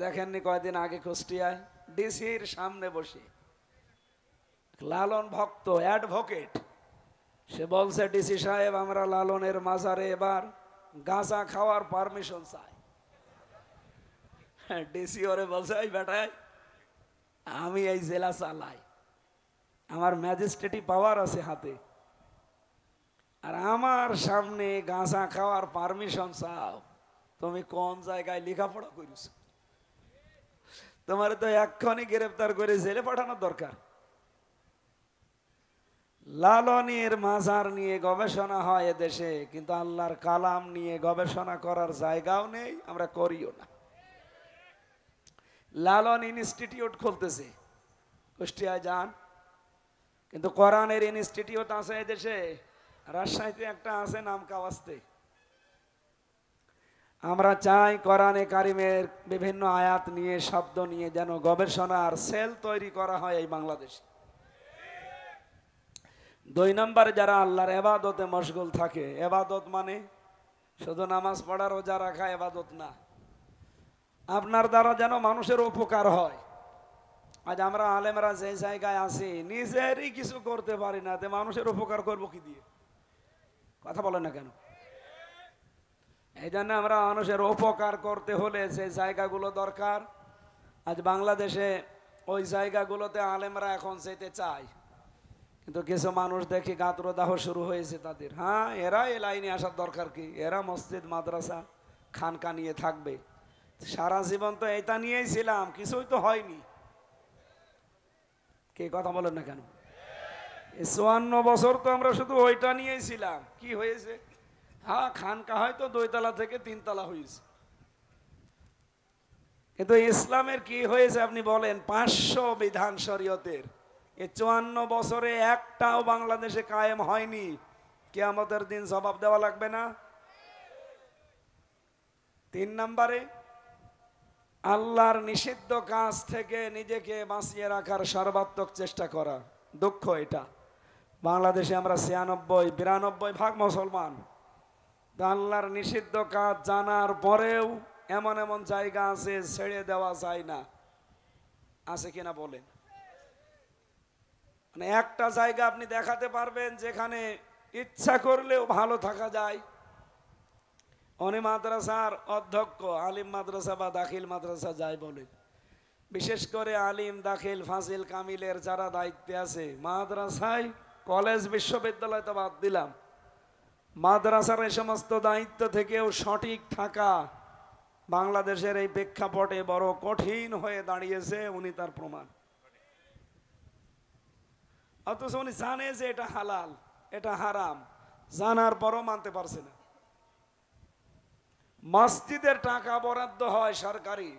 দেখেননি কয়দিন আগে কুষ্টিয়ায় ডিসির সামনে বসে লালন ভক্ত অ্যাডভোকেট সে বলছে, ডিসি সাহেব আমরা লালনের মাজারে এবার গাঁজা খাওয়ার পারমিশন চাই। ডিসি ওরে বলছে, এই বেটায় আমি এই জেলা চালাই, আমার ম্যাজিস্ট্রেটি পাওয়ার আছে হাতে, আর আমার সামনে গাঁজা খাওয়ার পারমিশন চাও? তুমি কোন জায়গায় লেখাপড়া করিস? তোমার তো এক্ষুনি গ্রেফতার করে জেলে পাঠানোর দরকার। লালনের মাজার নিয়ে গবেষণা হয় এদেশে, কিন্তু আল্লাহর কালাম নিয়ে গবেষণা করার জায়গাও নেই, আমরা করিও না। লালন ইনস্টিটিউট খুলতেছে, কুষ্টিয়ায় যান, কিন্তু কোরআনের ইনস্টিটিউট আছে এদেশে। রাজশাহীতে একটা আছে নাম কাওয়াস্তে। আমরা চাই কোরআনে কারিমের বিভিন্ন আয়াত নিয়ে, শব্দ নিয়ে যেন গবেষণার সেল তৈরি করা হয় এই বাংলাদেশে। 2 নম্বরে যারা আল্লাহর ইবাদতে মশগুল থাকে, ইবাদত মানে শুধু নামাজ পড়া রোজা রাখা ইবাদত না, আপনার দ্বারা যেন মানুষের উপকার হয়। আজ আমরা আলেমরা যে জায়গায় আছি, নিজেরই কিছু করতে পারি না, তে মানুষের উপকার করবো কি দিয়ে? কথা বলেন না কেন? এই জন্য আমরা মানুষের উপকার করতে হলে যে জায়গাগুলো দরকার, আজ বাংলাদেশে ওই জায়গাগুলোতে আলেমরা এখন যেতে চায়, কিন্তু কিছু মানুষ দেখি গাত্রদাহ শুরু হয়েছে তাদের। হ্যাঁ, এরা এই লাইনে আসার দরকার কি? এরা মসজিদ মাদ্রাসা খানকা নিয়ে থাকবে, সারা জীবন তো এটা নিয়েই ছিলাম, কিছুই তো হয়নি। কে কথা বলেন না কেন? 54 বছর তো আমরা শুধু ওইটা নিয়েই ছিলাম, কি হয়েছে? হ্যাঁ, খানকা হয়তো 2 তলা থেকে 3 তলা হয়েছে, কিন্তু ইসলামের কি হয়েছে আপনি বলেন? 500 বিধান শরীয়তের এই 54 বছরে একটাও বাংলাদেশে কায়েম হয়নি। কিয়ামতের দিন জবাব দেওয়া লাগবে না? 3 নম্বরে আল্লাহর নিষিদ্ধ কাজ থেকে নিজেকে বাঁচিয়ে রাখার সর্বাত্মক চেষ্টা করা। দুঃখ এটা, বাংলাদেশে আমরা 96-92% মুসলমান, আল্লাহর নিষিদ্ধ কাজ জানার পরেও এমন এমন জায়গা আছে ছেড়ে দেওয়া যায় না। আছে কিনা বলেন? মানে একটা জায়গা আপনি দেখাতে পারবেন যেখানে ইচ্ছা করলেও ভালো থাকা যায়? উনি মাদ্রাসার অধ্যক্ষ, আলিম মাদ্রাসা বা দাখিল মাদ্রাসা যাই বলেন, বিশেষ করে আলিম দাখিল ফাজিল কামিলের যারা দায়িত্বে আছে মাদ্রাসায়, কলেজ বিশ্ববিদ্যালয় তো বাদ দিলাম, মাদ্রাসার এই সমস্ত দায়িত্ব থেকেও সঠিক থাকা বাংলাদেশের এই প্রেক্ষাপটে বড় কঠিন হয়ে দাঁড়িয়েছে। উনি তার প্রমাণ। অথচ উনি জানে যে এটা হালাল, এটা হারাম, জানার পরও মানতে পারছে না। মসজিদের টাকা বরাদ্দ হয় সরকারি,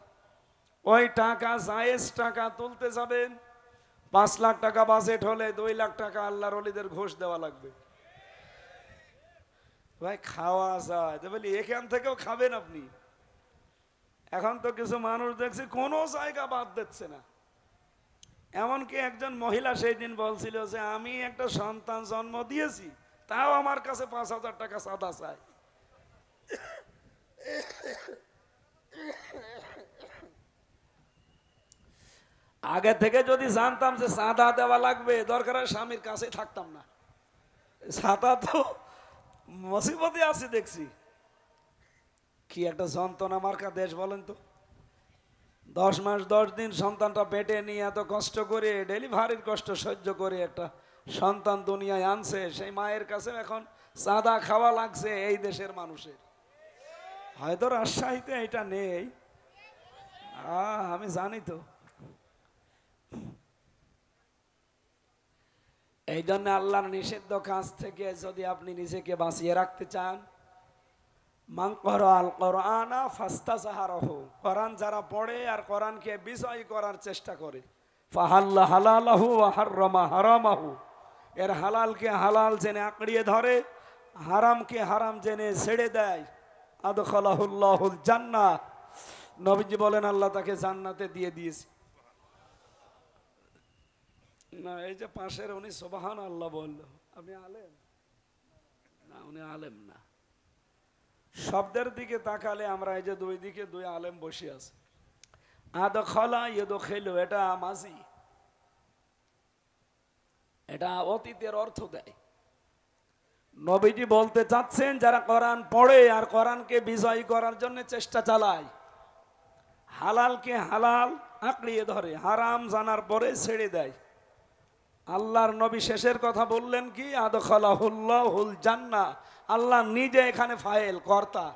ওই টাকা জায়েজ টাকা তুলতে যাবেন, 5 লাখ টাকা বাজেট হলে 2 লাখ টাকা আল্লাহর ওলিদের ঘুষ দেওয়া লাগবে। ভাই খাওয়া যায় তো বলি, এখান থেকেও খাবেন আপনি? এখন তো কিছু মানুষ দেখছি কোনো জায়গা বাদ দিচ্ছে না। এমনকি একজন মহিলা সেই দিন বলছিল যে আমি একটা সন্তান জন্ম দিয়েছি, তাও আমার কাছে 5,000 টাকা চাঁদা চাই। আগে থেকে যদি জানতাম যে চাঁদা দেওয়া লাগবে, দরকার হয় স্বামীর কাছে থাকতাম না। চাঁদা তো মুসিবতে আছে দেখছি। কি একটা যন্ত্রণা মার্কা দেশ বলেন তো। 10 মাস 10 দিন সন্তানটা পেটে নিয়ে এত কষ্ট করে, ডেলিভারির কষ্ট সহ্য করে একটা সন্তান দুনিয়ায় আনছে, সেই মায়ের কাছে এখন চাঁদা খাওয়া লাগছে এই দেশের মানুষের। হয়তো রাজশাহীতে এটা নেই, আমি জানি তো। এই জন্য আল্লাহর নিষিদ্ধ কাজ থেকে যদি আপনি নিজেকে বাঁচিয়ে রাখতে চান, মান ক্বারাআল কুরআনা ফাস্তাযহারাহু, কোরআন যারা পড়ে আর কোরআনকে বিজয় করার চেষ্টা করে, ফাহাল্লা হালালাহু ওয়া হাররামা হারামাহু, এর হালালকে হালাল জেনে আঁকড়িয়ে ধরে, হারামকে হারাম জেনে ছেড়ে দেয়, আদখালাহুল্লাহুল জান্নাহ, নবীজি বলেন আল্লাহ তাকে জান্নাতে দিয়ে দিয়েছে। না, এই যে পাশের উনি সুবহানাল্লাহ বলল, আপনি আলেম না? উনি আলেম না। শব্দের দিকে তাকালে আমরা এই যে 2 দিকে 2 আলেম বসে আছে, আদখালা ইয়াদখিলু, এটা মাজি, এটা অতীতের অর্থ দেয়। নবীজি বলতে চাচ্ছেন যারা কোরআন পড়ে আর কোরআনকে বিজয় করার জন্য চেষ্টা চালায়, হালালকে হালাল আঁকড়িয়ে ধরে, হারাম জানার পরে ছেড়ে দেয়। আল্লাহর নবী শেষের কথা বললেন কি, আদখালাহুল্লাহুল জান্নাহ, আল্লাহ নিজে এখানে ফাইল কর্তা,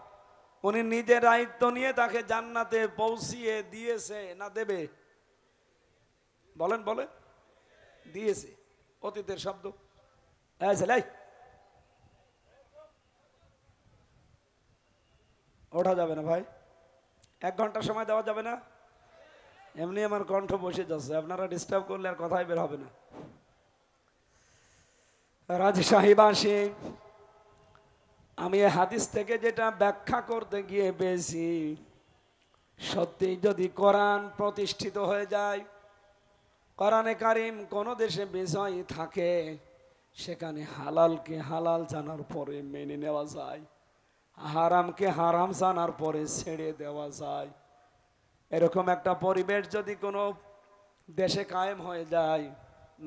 উনি নিজে দায়িত্ব নিয়ে তাকে জান্নাতে পৌঁছিয়ে দিয়েছে না দেবে? বলেন বলেন, দিয়েছে, অতীতের শব্দ। ওঠা যাবে না ভাই, 1 ঘন্টা সময় দেওয়া যাবে না? এমনি আমার কণ্ঠ বসে যাচ্ছে, আপনারা ডিস্টার্ব করলে আর কথাই বের হবে না। রাজশাহীবাসী, আমি এই হাদিস থেকে যেটা ব্যাখ্যা করতে গিয়ে পেয়েছি, সত্যি যদি কোরআন প্রতিষ্ঠিত হয়ে যায়, কোরআনে কারিম কোন দেশে বিজয় থাকে, সেখানে হালালকে হালাল জানার পরে মেনে নেওয়া যায়, হারামকে হারাম জানার পরে ছেড়ে দেওয়া যায়। এরকম একটা পরিবেশ যদি কোনো দেশে কায়েম হয়ে যায়,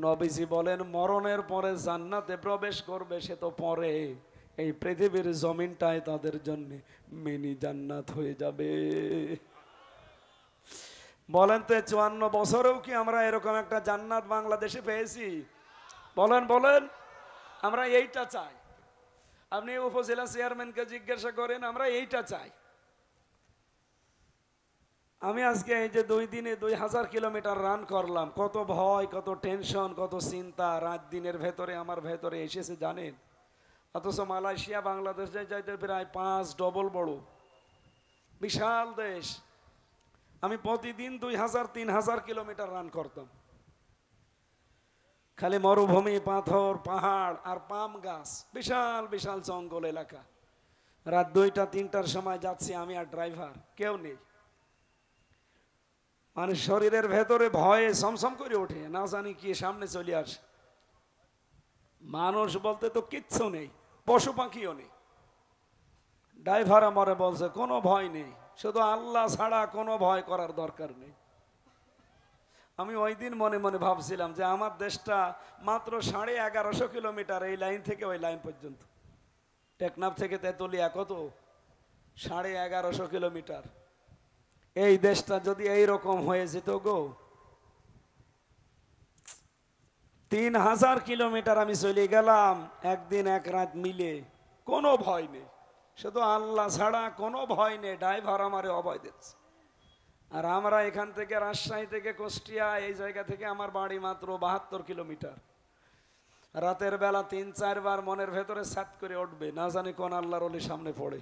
নবীজি বলেন মরণের পরে জান্নাতে প্রবেশ করবে সে তো পরে, এই পৃথিবীর জমিনটাই তাদের জন্য মিনি জান্নাত হয়ে যাবে। বলেন তো 54 বছরেও কি আমরা এরকম একটা জান্নাত বাংলাদেশে পেয়েছি? বলেন বলেন, আমরা এইটা চাই। আপনি উপজেলা চেয়ারম্যানকে জিজ্ঞাসা করেন, আমরা এইটা চাই। আমি আজকে এই যে 2 দিনে 2000 কিলোমিটার রান করলাম, কত ভয়, কত টেনশন, কত চিন্তা রাত দিনের ভেতরে আমার ভেতরে এসেছে জানেন। অথচ মালয়েশিয়া বাংলাদেশের চাইতে প্রায় 5 ডবল বড়, বিশাল দেশ। আমি প্রতিদিন 2000-3000 কিলোমিটার রান করতাম, খালি মরুভূমি, পাথর, পাহাড় আর পাম গাছ, বিশাল বিশাল জঙ্গল এলাকা। রাত 2টা-3টার সময় যাচ্ছি আমি আর ড্রাইভার, কেউ নেই। মানে শরীরের ভেতরে ভয়ে সমসম করে ওঠে, না জানি কি সামনে চলে আসে। মানুষ বলতে তো কিচ্ছু নেই, পশু পাখিও নেই। ড্রাইভার আমারে বলছে কোনো ভয় নেই, শুধু আল্লাহ ছাড়া কোনো ভয় করার দরকার নেই। আমি ওই দিন মনে মনে ভাবছিলাম যে আমার দেশটা মাত্র 1150 কিলোমিটার, এই লাইন থেকে ওই লাইন পর্যন্ত। টেকনাফ থেকে তেতুলিয়া কত? 1150 কিলোমিটার। এই দেশটা যদি এইরকম হয়ে যেত গো, 3000 কিলোমিটার আমি চলে গেলাম একদিন এক রাত মিলে, কোনো ভয় নেই, শুধু আল্লাহ ছাড়া কোনো ভয় নেই। ড্রাইভার আমারে অভয় দিচ্ছে। আর আমরা এখান থেকে রাজশাহী থেকে কুষ্টিয়া, এই জায়গা থেকে আমার বাড়ি মাত্র 72 কিলোমিটার। রাতের বেলা 3-4 বার মনের ভেতরে সাত করে উঠবে, না জানি কোন আল্লাহর ওলি সামনে পড়ে।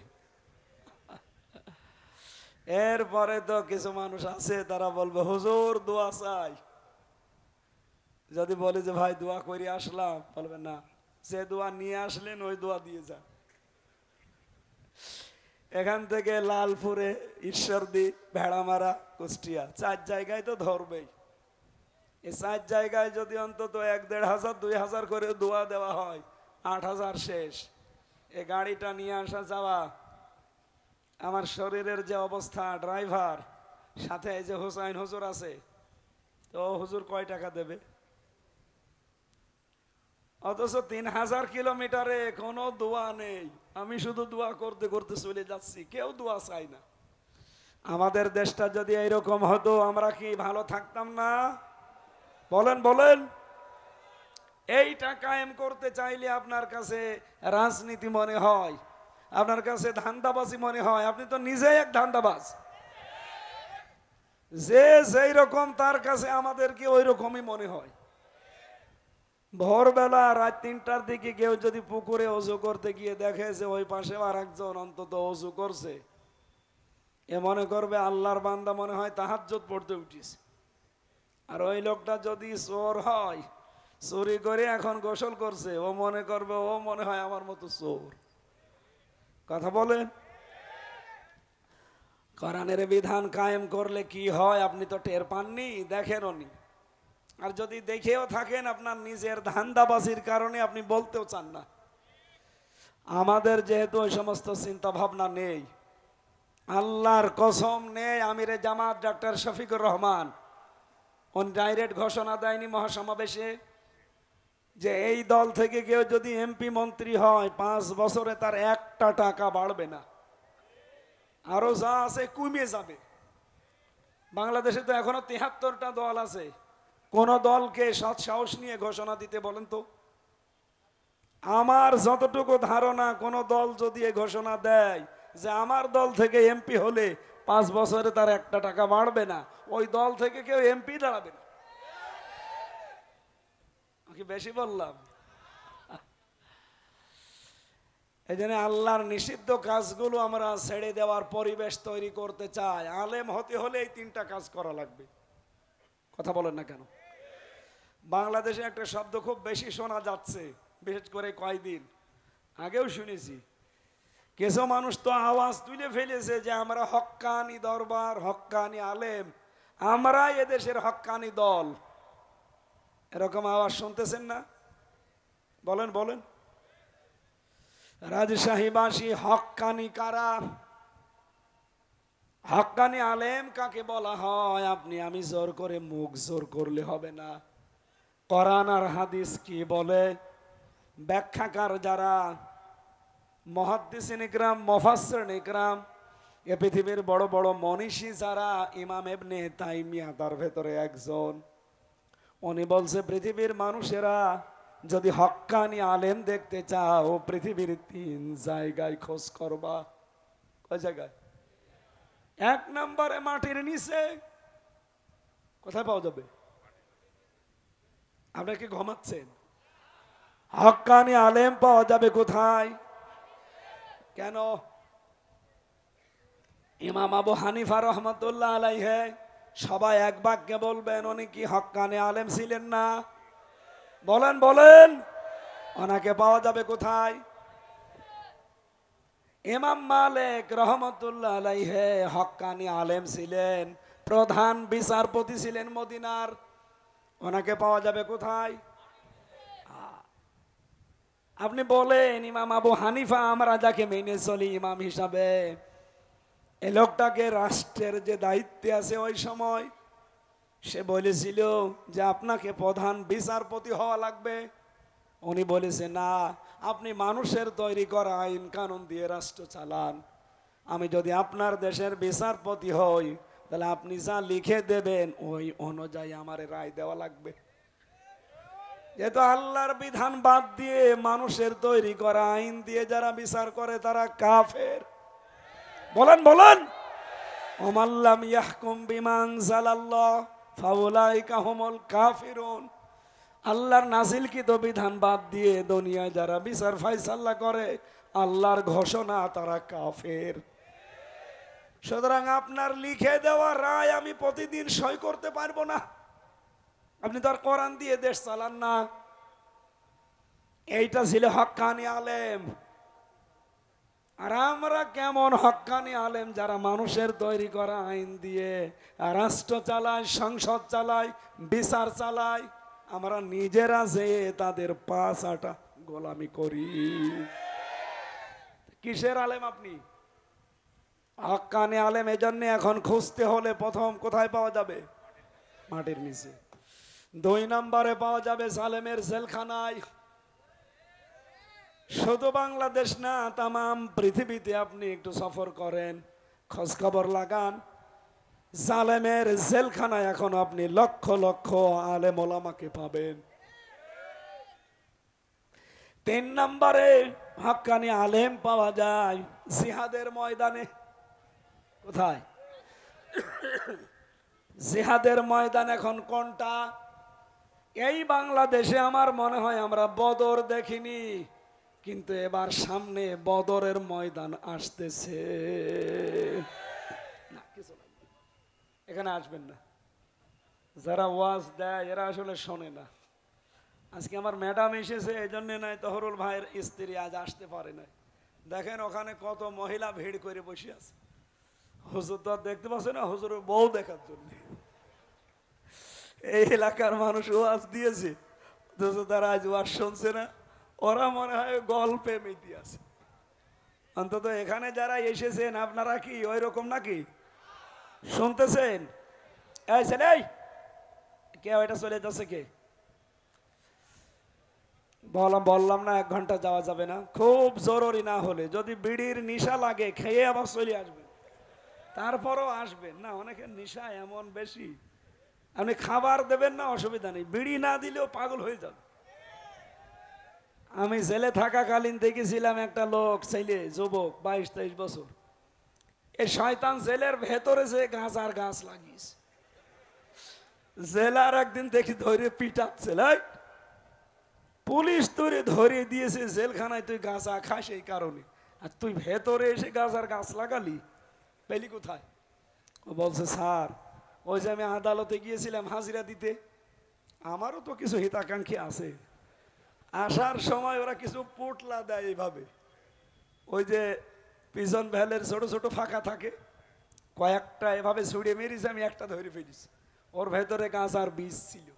এরপরে তো কিছু মানুষ আছে তারা বলবে হুজুর দোয়া চাই। যদি বলি যে ভাই দোয়া করে আসলাম, বলবে না, যে দোয়া নিয়ে আসলেন ওই দোয়া দিয়ে যান। এখান থেকে লালপুরে, ঈশ্বরদী, ভেড়ামারা, কুষ্টিয়া, 4 জায়গায় তো ধরবেই। এই 4 জায়গায় যদি অন্তত 1500-2000 করে দোয়া দেওয়া হয়, 8000 শেষ। এই গাড়িটা নিয়ে আসা যাওয়া, আমার শরীরের যে অবস্থা, ড্রাইভার সাথে এই যে হোসাইন হুজুর আছে, তো হুজুর কয় টাকা দেবে? অথচ 3000 কিলোমিটারে কোনো দোয়া নেই, আমি শুধু দোয়া করতে করতে চলে যাচ্ছি, কেউ দোয়া চাই না। আমাদের দেশটা যদি এইরকম হতো, আমরা কি ভালো থাকতাম না? বলেন বলেন। এইটা কায়েম করতে চাইলে আপনার কাছে রাজনীতি মনে হয়, আপনার কাছে ধান্দাবাজি মনে হয়। আপনি তো নিজেই এক ধান্দাবাজ। যে যেই রকম তার কাছে আমাদের কি ওই রকমই মনে হয়। ভোরবেলা রাত 3টার দিকে কেউ যদি পুকুরে অজু করতে গিয়ে দেখে যে ওই পাশে আর একজন অন্তত অজু করছে, এ মনে করবে আল্লাহর বান্দা, মনে হয় তাহাজ্জুদ পড়তে উঠিছে। আর ওই লোকটা যদি চোর হয়, চুরি করে এখন গোসল করছে, ও মনে করবে ও মনে হয় আমার মতো চোর। কথা বলেন। কোরআনের বিধান কায়েম করলে কি হয় আপনি তো টের পাননি, দেখেননি। আর যদি দেখেও থাকেন, আপনার নিজের ধান্দাবাজির কারণে আপনি বলতেও চান না। আমাদের যেহেতু ওই সমস্ত চিন্তা ভাবনা নেই, আল্লাহর কসম নেই, আমিরে Jamaat doctor Shafiqur Rahman on direct ঘোষণা দেয়নি মহাসমাবেশে যে এই দল থেকে কেউ যদি এমপি মন্ত্রী হয় 5 বছরে তার একটা টাকা বাড়বে না, আরো যা আছে কমে যাবে। বাংলাদেশে তো এখনো 73টা দল আছে, কোন দলকে সৎ সাহস নিয়ে ঘোষণা দিতে বলেন তো? আমার যতটুকু ধারণা, কোন দল যদি এই ঘোষণা দেয় যে আমার দল থেকে এমপি হলে 5 বছরে তার একটা টাকা বাড়বে না, ওই দল থেকে কেউ এমপি দাঁড়াবে না। কি বেশি বললাম? এই জন্য আল্লাহর নিষিদ্ধ কাজগুলো আমরা ছেড়ে দেওয়ার পরিবেশ তৈরি করতে চাই। আলেম হতে হলে এই 3টা কাজ করা লাগবে। কথা বলেন না কেন? বাংলাদেশে একটা শব্দ খুব বেশি শোনা যাচ্ছে, বিশেষ করে কয়েকদিন আগেও শুনেছি। কিছু মানুষ তো আওয়াজ তুলে ফেলেছে যে আমরা হক্কানি দরবার, হক্কানি আলেম, আমরা এদেশের হক্কানি দল। এরকম আওয়াজ শুনতেছেন না? বলেন বলেন। রাজশাহীবাসী হক্কানি কারা? হক্কানি আলেম কাকে বলা হয়? আপনি আমি জোর করে মুখ জোর করলে হবে না। কোরআন আর হাদিস কি বলে, ব্যাখ্যাকার যারা, মুহাদ্দিসিন ইকরাম, মুফাসসিরিন ইকরাম, এ পৃথিবীর বড় বড় মনীষী যারা, ইমাম ইবনে তাইমিয়া তার ভেতরে একজন, উনি বলছে পৃথিবীর মানুষেরা যদি হক্কানি আলেম দেখতে চাও পৃথিবীর 3 জায়গায় খোঁজ করবা। কয় জায়গায়? 1 নম্বরে মাটির নিচে। কোথায় পাওয়া যাবে? আপনারা কি ঘুমাচ্ছেন? হক্কানি আলেম পাওয়া যাবে কোথায়? কেন? ইমাম আবু হানিফা রহমাতুল্লাহ আলাইহি সবাই এক বাক্যে বলবেন উনি কি হক্কানি আলেম ছিলেন না? বলেন বলেন। ওনাকে পাওয়া যাবে কোথায়? ইমাম মালিক রহমাতুল্লাহ আলাইহি হক্কানি আলেম ছিলেন, প্রধান বিচারপতি ছিলেন মদিনার। ওনাকে পাওয়া যাবে কোথায়? আপনি বলেন ইমাম আবু হানিফা, আমরা যাকে মেনে চলি ইমাম হিসাবে, এই লোকটাকে রাষ্ট্রের যে দায়িত্বে আছে ওই সময় সে বলেছিল যে আপনাকে প্রধান বিচারপতি হওয়া লাগবে। উনি বলেছে না, আপনি মানুষের তৈরি করা আইন কানুন দিয়ে রাষ্ট্র চালান, আমি যদি আপনার দেশের বিচারপতি হই তাহলে আপনি যা লিখে দেবেন ওই অনুযায়ী আমার রায় দেওয়া লাগবে। যেহেতু আল্লাহর বিধান বাদ দিয়ে মানুষের তৈরি করা আইন দিয়ে যারা বিচার করে তারা কাফের। বলেন বলেন। ওমাল্লাম ইয়াহকুম বিমা আনজালাল্লাহ ফাউলাইকা হুমুল কাফিরুন। আল্লাহর নাজিলকৃত বিধান বাদ দিয়ে দুনিয়ায় যারা বিচার ফায়সালা করে আল্লাহর ঘোষণা, তারা কাফের। সুতরাং আপনার লিখে দেওয়া রায় আমি প্রতিদিন সই করতে পারবো না। আপনি তো আর কোরআন দিয়ে দেশ চালান না। এইটা ছিল হক্কানি আলেম। আর আমরা কেমন হক্কানি আলেম? যারা মানুষের তৈরি করা আইন দিয়ে রাষ্ট্র চালায়, সংসদ চালায়, বিচার চালায়, আমরা নিজেরা যে তাদের পাছাটা গোলামি করি। কিসের আলেম আপনি? হক্কানি আলেম। এজন্য এখন খুঁজতে হলে প্রথম কোথায় পাওয়া যাবে? মাটির নিচে। 2 নম্বরে পাওয়া যাবে জালেমের জেলখানায়। শুধু বাংলাদেশ না, তামাম পৃথিবীতে আপনি একটু সফর করেন, খোঁজ খবর লাগান, জালেমের জেলখানায় এখন আপনি লক্ষ লক্ষ আলেম ওলামাকে পাবেন। 3 নম্বরে হক্কানি আলেম পাওয়া যায় জিহাদের ময়দানে। কোথায়? জিহাদের ময়দান এখন কোনটা? এই বাংলাদেশে আমার মনে হয় আমরা বদর দেখিনি, কিন্তু এবার সামনে বদরের ময়দান আসতেছে। না কিছু না, এখানে আসবেন না। যারা ওয়াজ দেয় এরা আসলে শোনে না। আজকে আমার ম্যাডাম এসেছে, এই জন্য নাই তহরুল ভাইয়ের স্ত্রী আজ আসতে পারে না। দেখেন ওখানে কত মহিলা ভিড় করে বসে আছে। হুজুর তো দেখতে পাচ্ছে না, হুজুরের বউ দেখার জন্য এই এলাকার মানুষ ওয়াজ দিয়েছে, তারা আজ ওয়াজ শুনছে না। ওরা মনে হয় গল্পে মেতে আছে। অন্তত এখানে যারা এসেছেন আপনারা কি ওই রকম নাকি? শুনতেছেন? এই ছেলে, কে ওইটা চলে যাচ্ছে কে? বললাম না 1 ঘন্টা যাওয়া যাবে না, খুব জরুরি না হলে, যদি বিড়ির নেশা লাগে খেয়ে আবার চলে আসবেন, তারপরও আসবেন না। অনেকের নেশা এমন বেশি, আপনি খাবার দেবেন না অসুবিধা নেই, বিড়ি না দিলেও পাগল হয়ে যাবে। আমি জেলে থাকাকালীন দেখেছিলাম একটা লোক, ছেলে যুবক 22-23 বছর, এই শয়তান জেলের ভেতরে যে গাছ গাছ লাগিয়েছে। জেলার একদিন দেখি ধরে পিটাচ্ছে, পুলিশ তোরে ধরে দিয়েছে জেলখানায়, তুই গাঁজা খাস এই কারণে, আর তুই ভেতরে এসে গাছ লাগালি, পেলি কোথায়? ও বলছে স্যার, ওই যে আমি আদালতে গিয়েছিলাম হাজিরা দিতে, আমারও তো কিছু হিতাকাঙ্ক্ষী আছে, আসার সময় ওরা কিছু পোটলা দেয় এইভাবে, ওই যে পিজন ভ্যালের ছোট ছোট ফাঁকা থাকে, কয়েকটা এভাবে ছুড়ে মেরেছে, আমি একটা ধরে ফেলেছি, ওর ভেতরে গাঁজার বীজ ছিল।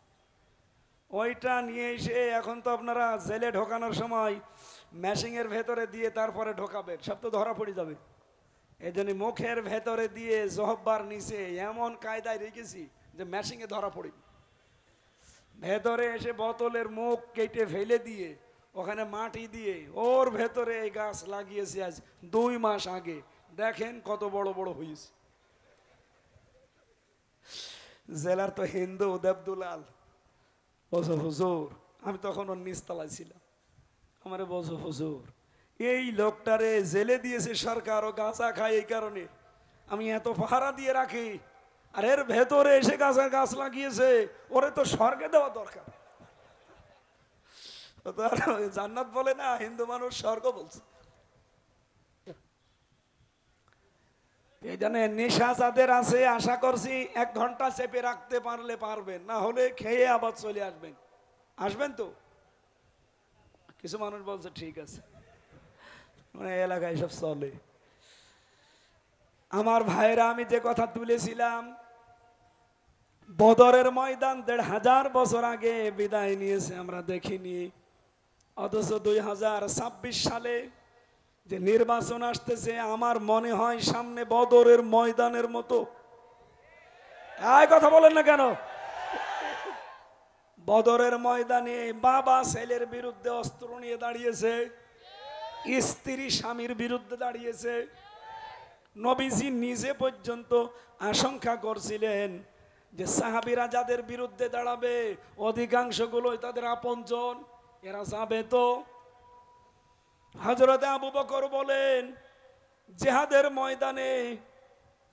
ওইটা নিয়ে এসে এখন তো আপনারা জেলে ঢোকানোর সময় মেশিনের ভেতরে দিয়ে তারপরে ঢোকাবেন, সব তো ধরা পড়ে যাবে। এই জন্য মুখের ভেতরে দিয়ে জহব্বার নিচে এমন কায়দায় রেখেছি যে মেশিনে ধরা পড়ে। ভেতরে এসে বোতলের মুখ কেটে ফেলে দিয়ে ওখানে মাটি দিয়ে ওর ভেতরে এই গাছ লাগিয়েছি আজ 2 মাস আগে, দেখেন কত বড় বড় হয়েছে। জেলার তো হিন্দু দেবদুলাল বলছো হুজুর, আমি তখন ওর নিচতলায় ছিলাম, আমারে বলছো হুজুর, এই লোকটারে জেলে দিয়েছে সরকার, ও গাঁজা খায় এই কারণে, আমি এত পাহারা দিয়ে রাখি, আর এর ভেতরে এসে গাছ লাগিয়েছে, ওরে তো স্বর্গে দেওয়া দরকার। জান্নাত বলে না, হিন্দু মানুষ স্বর্গ বলছে। এই জন্য নেশা যাদের আছে, আশা করছি 1 ঘন্টা চেপে রাখতে পারলে পারবেন, না হলে খেয়ে আবার চলে আসবেন। আসবেন তো? কিছু মানুষ বলছে ঠিক আছে, মানে এলাকায় সব চলে। আমার ভাইরা, আমি যে কথা তুলেছিলাম, বদরের ময়দান 1500 বছর আগে বিদায় নিয়েছে, আমরা দেখিনি, অথচ 2026 সালে যে নির্বাচন আসতেছে, আমার মনে হয় সামনে বদরের ময়দানের মতো। এই কথা বলেন না কেন? বদরের ময়দানে বাবা ছেলের বিরুদ্ধে অস্ত্র নিয়ে দাঁড়িয়েছে, স্ত্রী স্বামীর বিরুদ্ধে দাঁড়িয়েছে। নবীজি নিজে পর্যন্ত আশঙ্কা করছিলেন যে সাহাবীরা যাদের বিরুদ্ধে দাঁড়াবে অধিকাংশগুলোই তাদের আপনজন, এরা যাবে তো। হযরত আবু বকর বলেন, জিহাদের ময়দানে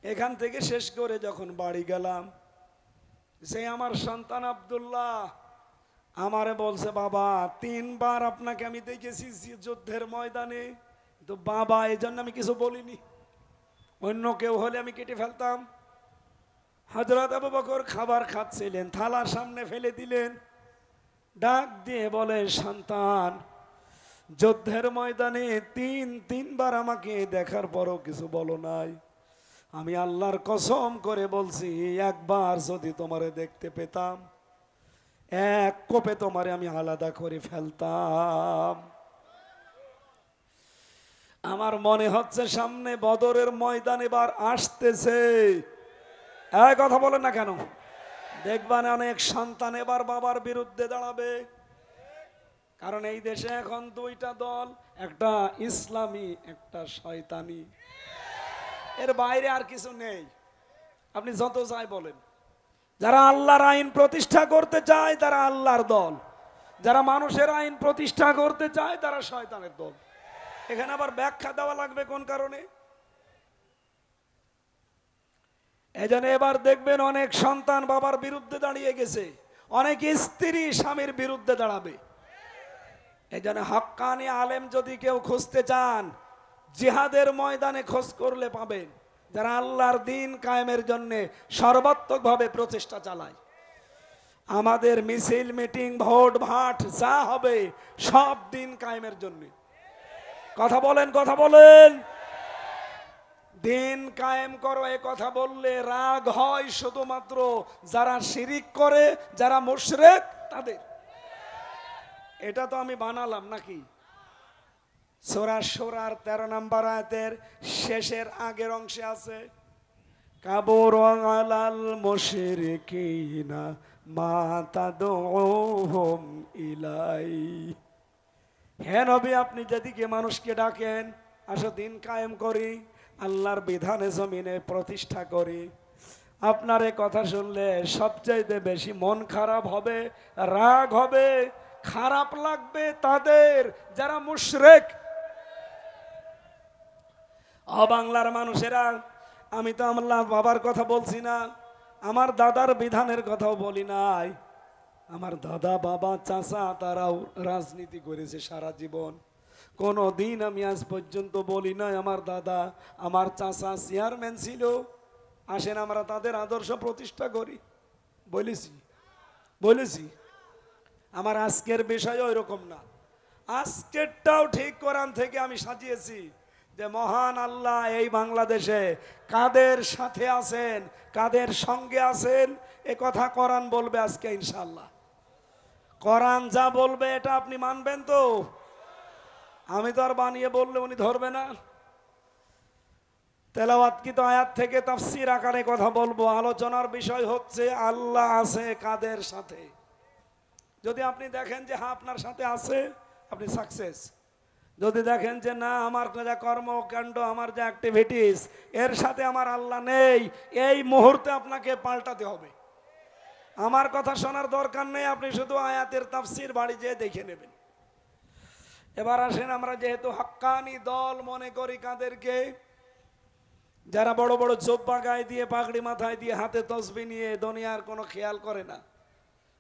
এখান থেকে শেষ করে যখন বাড়ি গেলাম, সে আমার সন্তান আব্দুল্লাহ আমারে বলছে, বাবা 3 বার আপনাকে আমি দেখেছি যুদ্ধের ময়দানে, তো বাবা এই জন্য আমি কিছু বলিনি, অন্য কেউ হলে আমি কেটে ফেলতাম। হযরত আবু বকর খাবার খাচ্ছিলেন, থালা সামনে ফেলে দিলেন, ডাক দিয়ে বলে, সন্তান, যুদ্ধের ময়দানে 3 বার আমাকে দেখার পরও কিছু বলো নাই, আমি আল্লাহর কসম করে বলছি, একবার যদি তোমারে দেখতে পেতাম, এক কোপে তোমারে আমি আলাদা করে ফেলতাম। আমার মনে হচ্ছে সামনে বদরের ময়দান এবার আসতেছে। এই কথা বলেন না কেন? দেখবেন অনেক সন্তান এবার বাবার বিরুদ্ধে দাঁড়াবে, কারণ এই দেশে এখন 2টা দল, একটা ইসলামী, একটা শয়তানি, এর বাইরে আর কিছু নেই। আপনি যত চাই বলেন, যারা আল্লাহর আইন প্রতিষ্ঠা করতে চায় তারা আল্লাহর দল, যারা মানুষের আইন প্রতিষ্ঠা করতে চায় তারা শয়তানের দল। এখানে আবার ব্যাখ্যা দেওয়া লাগবে কোন কারণে? এজন্য এবার দেখবেন অনেক সন্তান বাবার বিরুদ্ধে দাঁড়িয়ে গেছে, অনেক স্ত্রী স্বামীর বিরুদ্ধে দাঁড়াবে। এজন্য হক্কানি আলেম যদি কেউ খুঁজতে চান, জিহাদের ময়দানে খোঁজ করলে পাবেন, যারা আল্লাহর দ্বীন কায়েমের জন্য সর্বাত্মকভাবে প্রচেষ্টা চালায়। আমাদের মিছিল, মিটিং, ভোট ভাট যা হবে সব দ্বীন কায়েমের জন্য। কথা বলেন, কথা বলেন। দ্বীন কায়েম করো এ কথা বললে রাগ হয় শুধুমাত্র যারা শিরিক করে, যারা মুশরিক তাদের। এটা তো আমি বানালাম নাকি? সূরা শূরার 13 নম্বর আয়াতের শেষের আগের অংশে আছে, কাবুর আলাল মুশরিকিনা মা তাদউহুম ইলাই। হে নবী, আপনি যেদিকে মানুষকে ডাকেন, আসো দিন কায়েম করি, আল্লাহর বিধানে জমিনে প্রতিষ্ঠা করি, আপনার এই কথা শুনলে সবচাইতে বেশি মন খারাপ হবে, রাগ হবে, খারাপ লাগবে তাদের যারা মুশরিক। বাংলার মানুষেরা, আমি তো আমার বাবার কথা বলছি না, আমার দাদার বিধানের কথাও বলি নাই। আমার দাদা, বাবা, চাচা তারাও রাজনীতি করেছে সারা জীবন। কোনো দিন আমি আজ পর্যন্ত বলি নাই আমার দাদা, আমার চাচা চেয়ারম্যান ছিল, আসেন আমরা তাদের আদর্শ প্রতিষ্ঠা করি। বলেছি। আমার আজকের বিষয় ওই রকম না, আজকেরটাও ঠিক কোরআন থেকে আমি সাজিয়েছি যে মহান আল্লাহ এই বাংলাদেশে কাদের সাথে আছেন, কাদের সঙ্গে আছেন, এ কথা কোরআন বলবে আজকে ইনশাআল্লাহ। কোরআন যা বলবে এটা আপনি মানবেন তো? আমি তো আর বানিয়ে বললে উনি ধরবে না। তেলাওয়াতকৃত আয়াত থেকে তাফসীর আকারে কথা বলবো। আলোচনার বিষয় হচ্ছে আল্লাহ আছে কাদের সাথে। যদি আপনি দেখেন যে হ্যাঁ আপনার সাথে আছে, আপনি সাকসেস। যদি দেখেন যে না, আমার যা কর্মকাণ্ড, আমার যা অ্যাক্টিভিটিস, এর সাথে আমার আল্লাহ নেই, এই মুহূর্তে আপনাকে পাল্টাতে হবে। আমার কথা শোনার দরকার নেই, আপনি শুধু আয়াতের তাফসীর বাড়ি যেয়ে দেখে নেবেন। এবার আসেন, আমরা যেহেতু হক্কানি দল মনে করি কাদেরকে, যারা বড় বড় জোব্বা গায়ে দিয়ে, পাগড়ি মাথায় দিয়ে, হাতে তসবিহ নিয়ে দুনিয়ার কোনো খেয়াল করে না,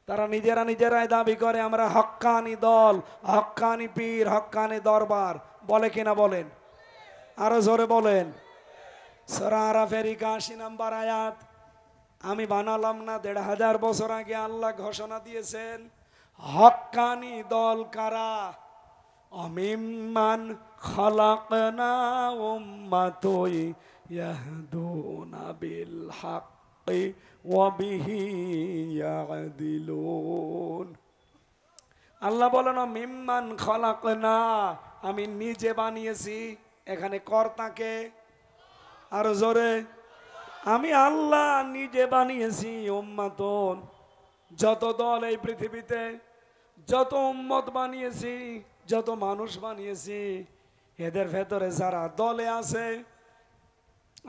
তারা নিজেরাই দাবি করে আমরা হক্কানি দল, হক্কানি পীর, হক্কানি দরবার, বলে কিনা বলেন? আরো জোরে বলেন। সূরা আরাফের ৮১ নম্বর আয়াত আমি বানালাম না, ১৫০০ বছর আগে আল্লাহ ঘোষণা দিয়েছেন। হক্কানি দল কারা? অমিম্মান খালাকনা উম্মাতুন ইয়াহদুনা বিল হাক্কি ওয়া বিহি ইয়াদিলুন। আল্লাহ বলেন মিম্মান খালাকনা, আমি নিজে বানিয়েছি। এখানে কর্তাকে, আরো জোরে, আমি আল্লাহ নিজে বানিয়েছি উম্মাতুন, যত দল এই পৃথিবীতে, যত উম্মত বানিয়েছি, যত মানুষ বানিয়েছি, এদের ভেতরে যারা দলে আছে,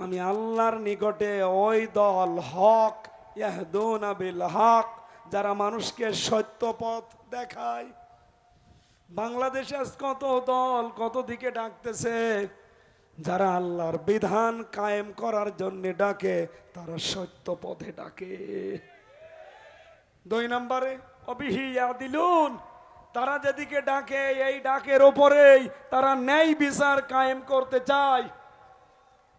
আমি আল্লাহর নিকটে ওই দল হক, ইয়াহদুনা বিল হক, যারা মানুষকে সত্য পথ দেখায়। বাংলাদেশে কত দল কত দিকে ডাকতেছে, যারা আল্লাহর বিধান কায়েম করার জন্য ডাকে, তারা সত্য পথে ডাকে। ২ নম্বরে অবিহি ইয়াদিলুন, তারা যেদিকে ডাকে, এই ডাকের ওপরেই তারা ন্যায় বিচার কায়েম করতে চায়।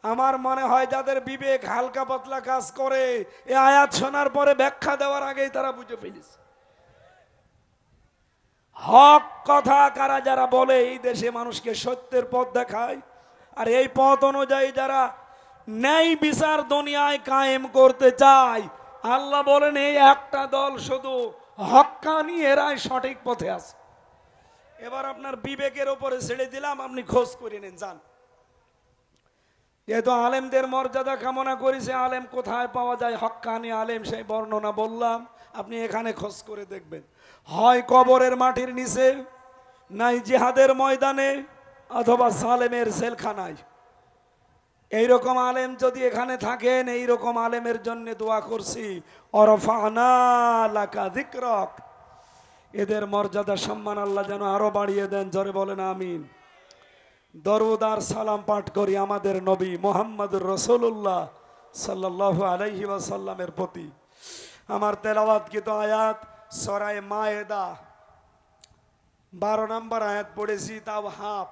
আমার মনে হয় যাদের বিবেক হালকা পাতলা কাজ করে, এই আয়াত শোনার পরে ব্যাখ্যা দেওয়ার আগেই তারা বুঝে ফেলেছে। হক কথা কারা যারা বলে এই দেশে মানুষকে সত্যের পথ দেখায়, আর এই পথ অনুযায়ী যারা ন্যায় বিচার দুনিয়ায় কায়েম করতে চায়, আল্লাহ বলেন এই একটা দল শুধু হক্কানি, এরাই সঠিক পথে আছে। এবার আপনার বিবেকের উপরে ছেড়ে দিলাম, আপনি খোঁজ করে নেন, যান। যেহেতু আলেমদের মর্যাদা কামনা করেছে, আলেম কোথায় পাওয়া যায় হক্কানি আলেম, সেই বর্ণনা বললাম, আপনি এখানে খোঁজ করে দেখবেন। হয় কবরের মাটির নিচে, নাই জিহাদের ময়দানে, অথবা সালেমের জেলখানায়। এইরকম আলেম যদি এখানে থাকেন, এইরকম আলেমের জন্য দোয়া করছি, ওরফানা লাকা যিকরাক, এদের মর্যাদা সম্মান আল্লাহ যেন আরো বাড়িয়ে দেন। জোরে বলেন আমিন। দরুদ আর সালাম পাঠ করি আমাদের নবী মুহাম্মদুর রাসূলুল্লাহ সাল্লাল্লাহু আলাইহি ওয়াসাল্লামের প্রতি। আমার তেলাওয়াতকৃত আয়াত সূরা মায়েদা 12 নম্বর আয়াত পড়েছি, তাও হাফ।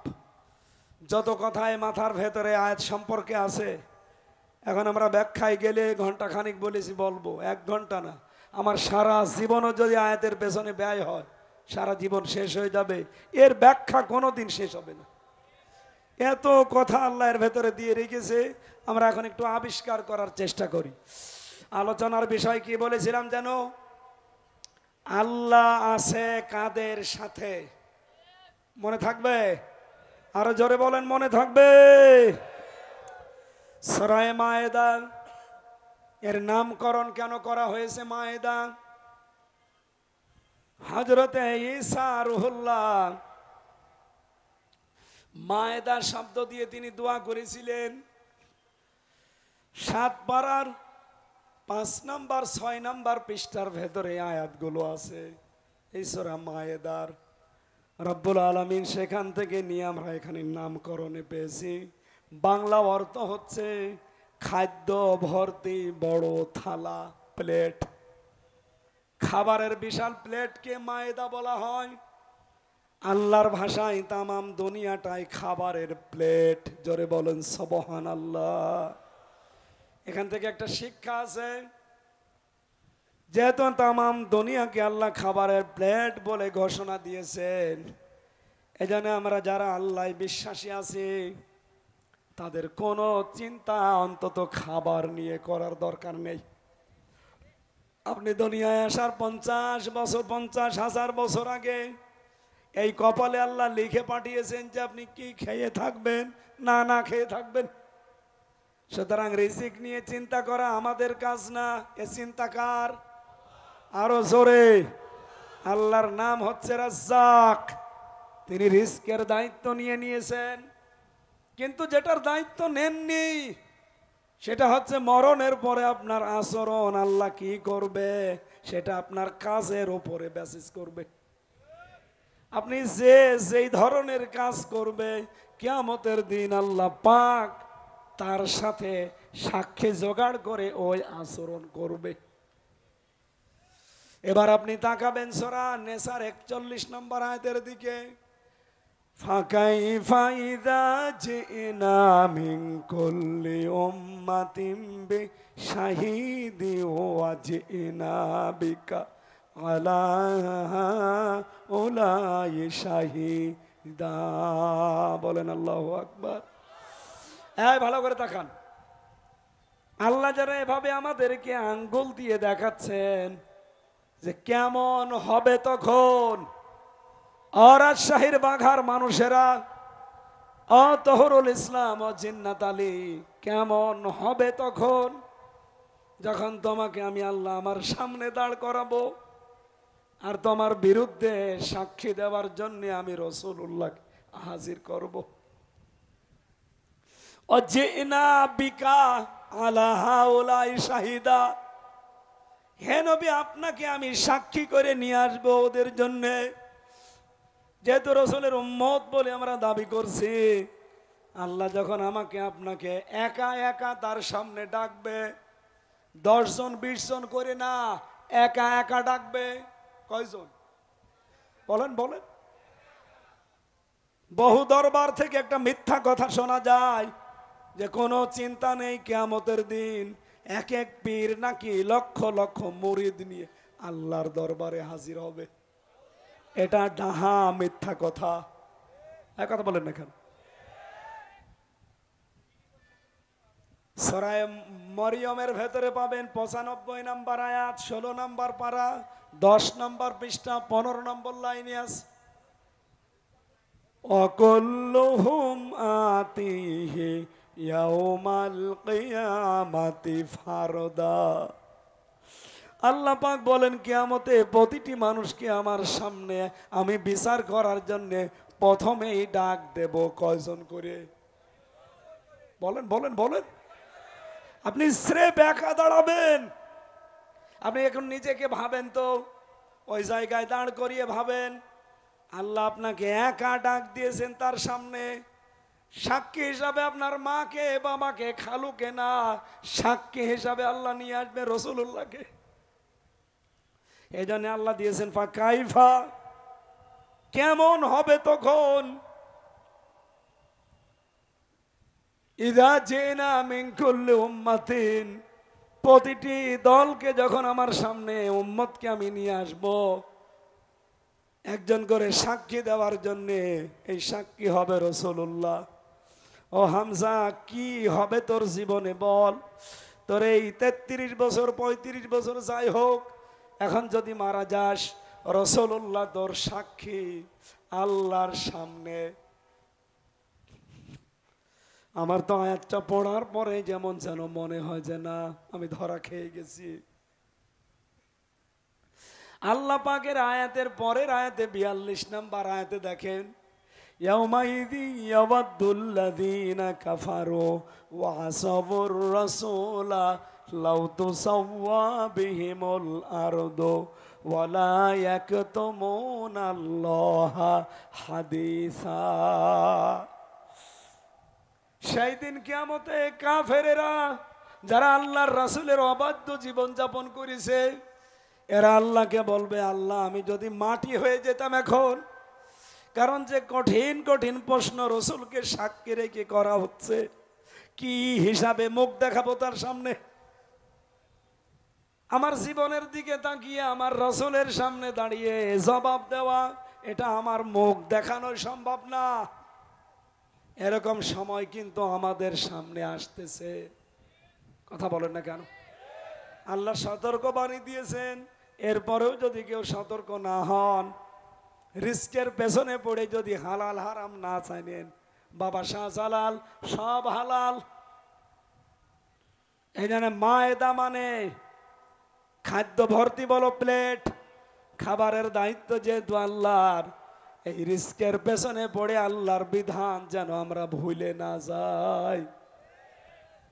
যত কথায় মাথার ভেতরে আয়াত সম্পর্কে আছে, এখন আমরা ব্যাখ্যায় গেলে ঘন্টা খানিক বলেছি, বলবো 1 ঘন্টা না। আমার সারা জীবনও যদি আয়াতের পেছনে ব্যয় হয়, সারা জীবন শেষ হয়ে যাবে, এর ব্যাখ্যা কোনোদিন শেষ হবে না। এত কথা আল্লাহর ভেতরে দিয়ে রেখেছে, আমরা এখন একটু আবিষ্কার করার চেষ্টা করি। আলোচনার বিষয় কি বলেছিলাম যেন? আল্লাহ আছে কাদের সাথে, মনে থাকবে? আরো জোরে বলেন, মনে থাকবে? সূরা মায়েদা, এর নামকরণ কেন করা হয়েছে মায়েদা? হযরতে ঈসা রুহুল্লাহ মায়েদা শব্দ দিয়ে তিনি দোয়া করেছিলেন। 7 পারার 5 নম্বর 6 নম্বর পৃষ্ঠার ভেতরে আয়াতগুলো আছে এই সূরা মায়েদার। রব্বুল আলামিন সেখান থেকে নিয়ে আমরা এখানে নামকরণে পেয়েছি। বাংলা অর্থ হচ্ছে খাদ্য ভর্তি বড় থালা, প্লেট। খাবারের বিশাল প্লেটকে মায়েদা বলা হয়। আল্লাহর ভাষায় তামাম দুনিয়াটাই খাবারের প্লেট। জোরে বলেন সুবহানাল্লাহ। এখান থেকে একটা শিক্ষা আছে, যেহেতু তামাম দুনিয়াকে আল্লাহ খাবারের প্লেট বলে ঘোষণা দিয়েছেন, এজন্য আমরা যারা আল্লাহ বিশ্বাসী আছি তাদের কোনো চিন্তা অন্তত খাবার নিয়ে করার দরকার নেই। আপনি দুনিয়ায় আসার 50 বছর 50,000 বছর আগে এই কপালে আল্লাহ লিখে পাঠিয়েছেন যে আপনি কি খেয়ে থাকবেন, না না খেয়ে থাকবেন। সুতরাং রিজিক নিয়ে চিন্তা করা আমাদের কাজ না, এ চিন্তা কার? আরো জোরে। আল্লাহর নাম হচ্ছে রাজ্জাক। তিনি রিজকের দায়িত্ব নিয়ে নিয়েছেন, কিন্তু যেটার দায়িত্ব নেননি সেটা হচ্ছে মরণের পরে আপনার আচরণ আল্লাহ কি করবে সেটা আপনার কাজের উপরে বেসিস করবে। আপনি যেই ধরনের কাজ করবে কিয়ামতের দিন আল্লাহ পাক তার সাথে সাক্ষী জোগাড় করে ওই আচরণ করবে। এবার আপনি তাকাবেন সূরা নেসার 41 নম্বর আয়াতের দিকে। ফাকাইফা ইযা জিনা মিন কুল্লি উম্মাতিন বিশাহিদি ওয়া জিনা বিকা আলা উলাই শাহিদা। বলেন আল্লাহু আকবার। এই ভালো করে তাকান। আল্লাহ যারা এভাবে আমাদেরকে আঙ্গুল দিয়ে দেখাচ্ছেন যে কেমন হবে তখন রাজশাহীর বাঘার মানুষেরা, তহরুল ইসলাম ও জিন্নাত আলী, কেমন হবে তখন যখন তোমাকে আমি আল্লাহ আমার সামনে দাঁড় করাবো আর তোমার বিরুদ্ধে সাক্ষী দেওয়ার জন্য আমি রাসূলুল্লাহ হাজির করব। অজিনা বিকা আলা হাউলাই শাহিদা, হে নবী আপনাকে আমি সাক্ষী করে নিয়ে আসবো ওদের জন্য। যেহেতু রাসূলের উম্মত বলে আমরা দাবি করছি, আল্লাহ যখন আমাকে আপনাকে একা একা তার সামনে ডাকবে, 10 জন 20 জন করে না, একা একা ডাকবে। কয়জন বলেন বলেন? বহু দরবার থেকে একটা মিথ্যা কথা শোনা যায় যে কোনো চিন্তা নেই, কিয়ামতের দিন এক এক পীর নাকি লক্ষ লক্ষ মুরিদ নিয়ে আল্লাহর দরবারে হাজির হবে। এটা ডাহা মিথ্যা কথা। এক কথা বলেন না কেন? সূরা মরিয়মের ভেতরে পাবেন 95 নম্বর আয়াত, 16 নম্বর পারা, 10 নম্বর পৃষ্ঠা, 15 নম্বর লাইনে আছে। অকুল্লুহুম আতিহি ইয়াউমাল কিয়ামাতি ফারদা। আল্লাহ পাক বলেন কিয়ামতে প্রতিটি মানুষকে আমার সামনে আমি বিচার করার জন্য প্রথমেই ডাক দেব। কয়জন করে? বলেন বলেন বলেন। আপনি স্রেফ একা দাঁড়াবেন? আপনি এখন নিজেকে ভাবেন তো, ওই জায়গায় দাঁড় করিয়ে ভাবেন আল্লাহ আপনাকে একা ডাক দিয়েছেন তার সামনে। সাক্ষী হিসাবে আপনার মাকে, বাবাকে, খালুকে না, সাক্ষী হিসাবে আল্লাহ নিয়ে আসবে রাসূলুল্লাহকে। এই জন্য আল্লাহ দিয়েছেন ফাকাইফা, কেমন হবে তখন, ইযা জিনা মিন কুল্লি উম্মাতিন, প্রতিটি দলকে যখন আমার সামনে উম্মতকে আমি নিয়ে আসব একজন করে সাক্ষী দেওয়ার জন্য। এই সাক্ষী হবে রাসূলুল্লাহ। ও হামজা, কি হবে তোর জীবনে বল? তোর এই 33 বছর 35 বছর যাই হোক, এখন যদি মারা যাস, রাসূলুল্লাহ তোর সাক্ষী আল্লাহর সামনে। আমার তো আয়াতটা পড়ার পরে যেমন যেন মনে হয় যে না, আমি ধরা খেয়ে গেছি। আল্লাহ পাকের আয়াতের পরের আয়াতে 42 নম্বর আয়াতে দেখেন, ইয়াউমাইযি ইয়াওয়াদ্দুল্লাযীনা কাফারু ওয়া আসাবুর রাসূলা লাউ তুসাওয়া বিহিমুল আরদু ওয়া লা ইয়াকতুমুনাল্লাহা হাদিসা। সেই দিন কিয়ামতে কাফেরেরা, যারা আল্লাহর রাসূলের অবাধ্য জীবন যাপন করেছে, এরা আল্লাহকে বলবে, আল্লাহ আমি যদি মাটি হয়ে যেতাম এখন। কারণ যে কঠিন কঠিন প্রশ্ন রসুলকে সাক্ষী রেখে করা হচ্ছে, কি হিসাবে মুখ দেখাবো তার সামনে? আমার জীবনের দিকে তাকিয়ে আমার রসুলের সামনে দাঁড়িয়ে জবাব দেওয়া, এটা আমার মুখ দেখানো সম্ভব না। এরকম সময় কিন্তু আমাদের সামনে আসতেছে। কথা বলেন না কেন? আল্লাহ সতর্ক বাণী দিয়েছেন, এরপরেও যদি কেউ সতর্ক না হন, রিস্কের পেছনে পড়ে যদি হালাল হারাম না চাইনেন, বাবা শাহজালাল সব হালাল। এই জন্য মায়েদা মানে খাদ্য ভর্তি বলো প্লেট, খাবারের দায়িত্ব যেহেতু আল্লাহর, এই রিস্কের পেছনে পড়ে আল্লাহর বিধান যেন আমরা ভুলে না যাই।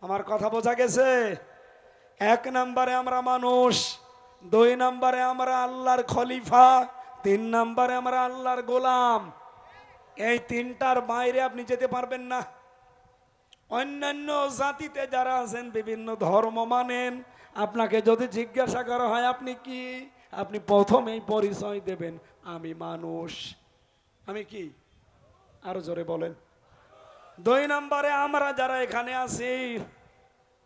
আমার কথা বোঝা গেছে? 1 নম্বরে আমরা মানুষ, 2 নম্বরে আমরা আল্লাহর খলিফা, 3 নম্বরে আমরা আল্লাহর গোলাম। এই 3টার বাইরে আপনি যেতে পারবেন না। অন্যান্য জাতিতে যারা আছেন, বিভিন্ন ধর্ম মানেন, আপনাকে যদি জিজ্ঞাসা করা হয় আপনি কি, আপনি প্রথমেই পরিচয় দেবেন, আমি মানুষ। আমি কি? আরো জোরে বলেন। 2 নম্বরে আমরা যারা এখানে আছি,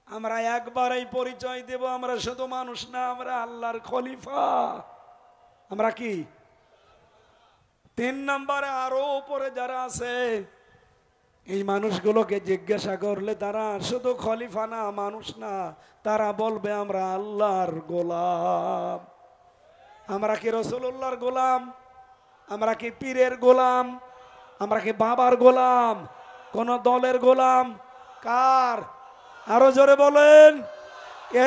আমরা একবারেই পরিচয় দেব, আমরা শুধু মানুষ না, আমরা আল্লাহর খলিফা। আমরা কি? 3 নম্বরে আরো উপরে যারা আছে, এই মানুষগুলোকে জিজ্ঞাসা করলে তারা শুধু খলিফা না, মানুষ না, তারা বলবে আমরা আল্লাহর গোলাম। আমরা কি রাসূলুল্লাহর গোলাম? আমরা কি পীরের গোলাম? আমরা কি বাবার গোলাম? কোন দলের গোলাম? কার? আরো জোরে বলেন।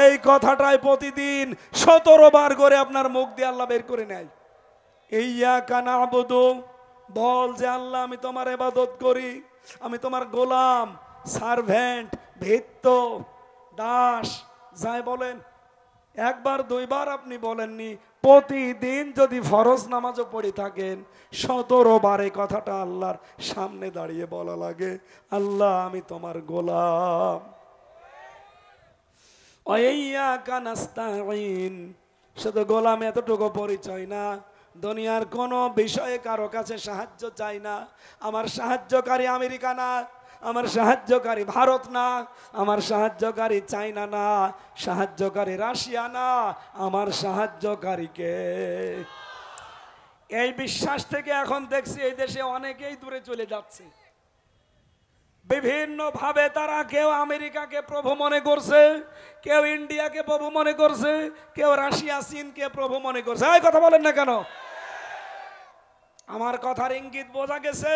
এই কথাটাই প্রতিদিন 17 বার করে আপনার মুখ দিয়ে আল্লাহ বের করে নেয়। ইয়্যাকা না'বুদু, বল যে আল্লাহ আমি তোমার ইবাদত করি, আমি তোমার গোলাম, সার্ভেন্ট, ভৃত্য, দাস, যাই বলেন। 1 বার 2 বার আপনি বলেননি, প্রতিদিন যদি ফরজ নামাজও পড়ে থাকেন, 17 বার এই কথাটা আল্লাহর সামনে দাঁড়িয়ে বলা লাগে, আল্লাহ আমি তোমার গোলাম। ওয়াইয়াকা নাস্তাঈন, শুধু গোলাম এতটুকু পরিচয় না, দুনিয়ার কোনো বিষয়ে কারো কাছে সাহায্য চাই না। আমার সাহায্যকারী আমেরিকা না, আমার সাহায্যকারী ভারত না, আমার সাহায্যকারী চায়না না, সাহায্যকারী রাশিয়া না, আমার সাহায্যকারীকে। এই বিশ্বাস থেকে এখন দেখছি এই দেশে অনেকেই দূরে চলে যাচ্ছে। বিভিন্ন ভাবে তারা কেউ আমেরিকাকে প্রভু মনে করছে, কেউ ইন্ডিয়াকে প্রভু মনে করছে, কেউ রাশিয়া চীনকে প্রভু মনে করছে। এই কথা বলেন না কেন? আমার কথার ইঙ্গিত বোঝা গেছে?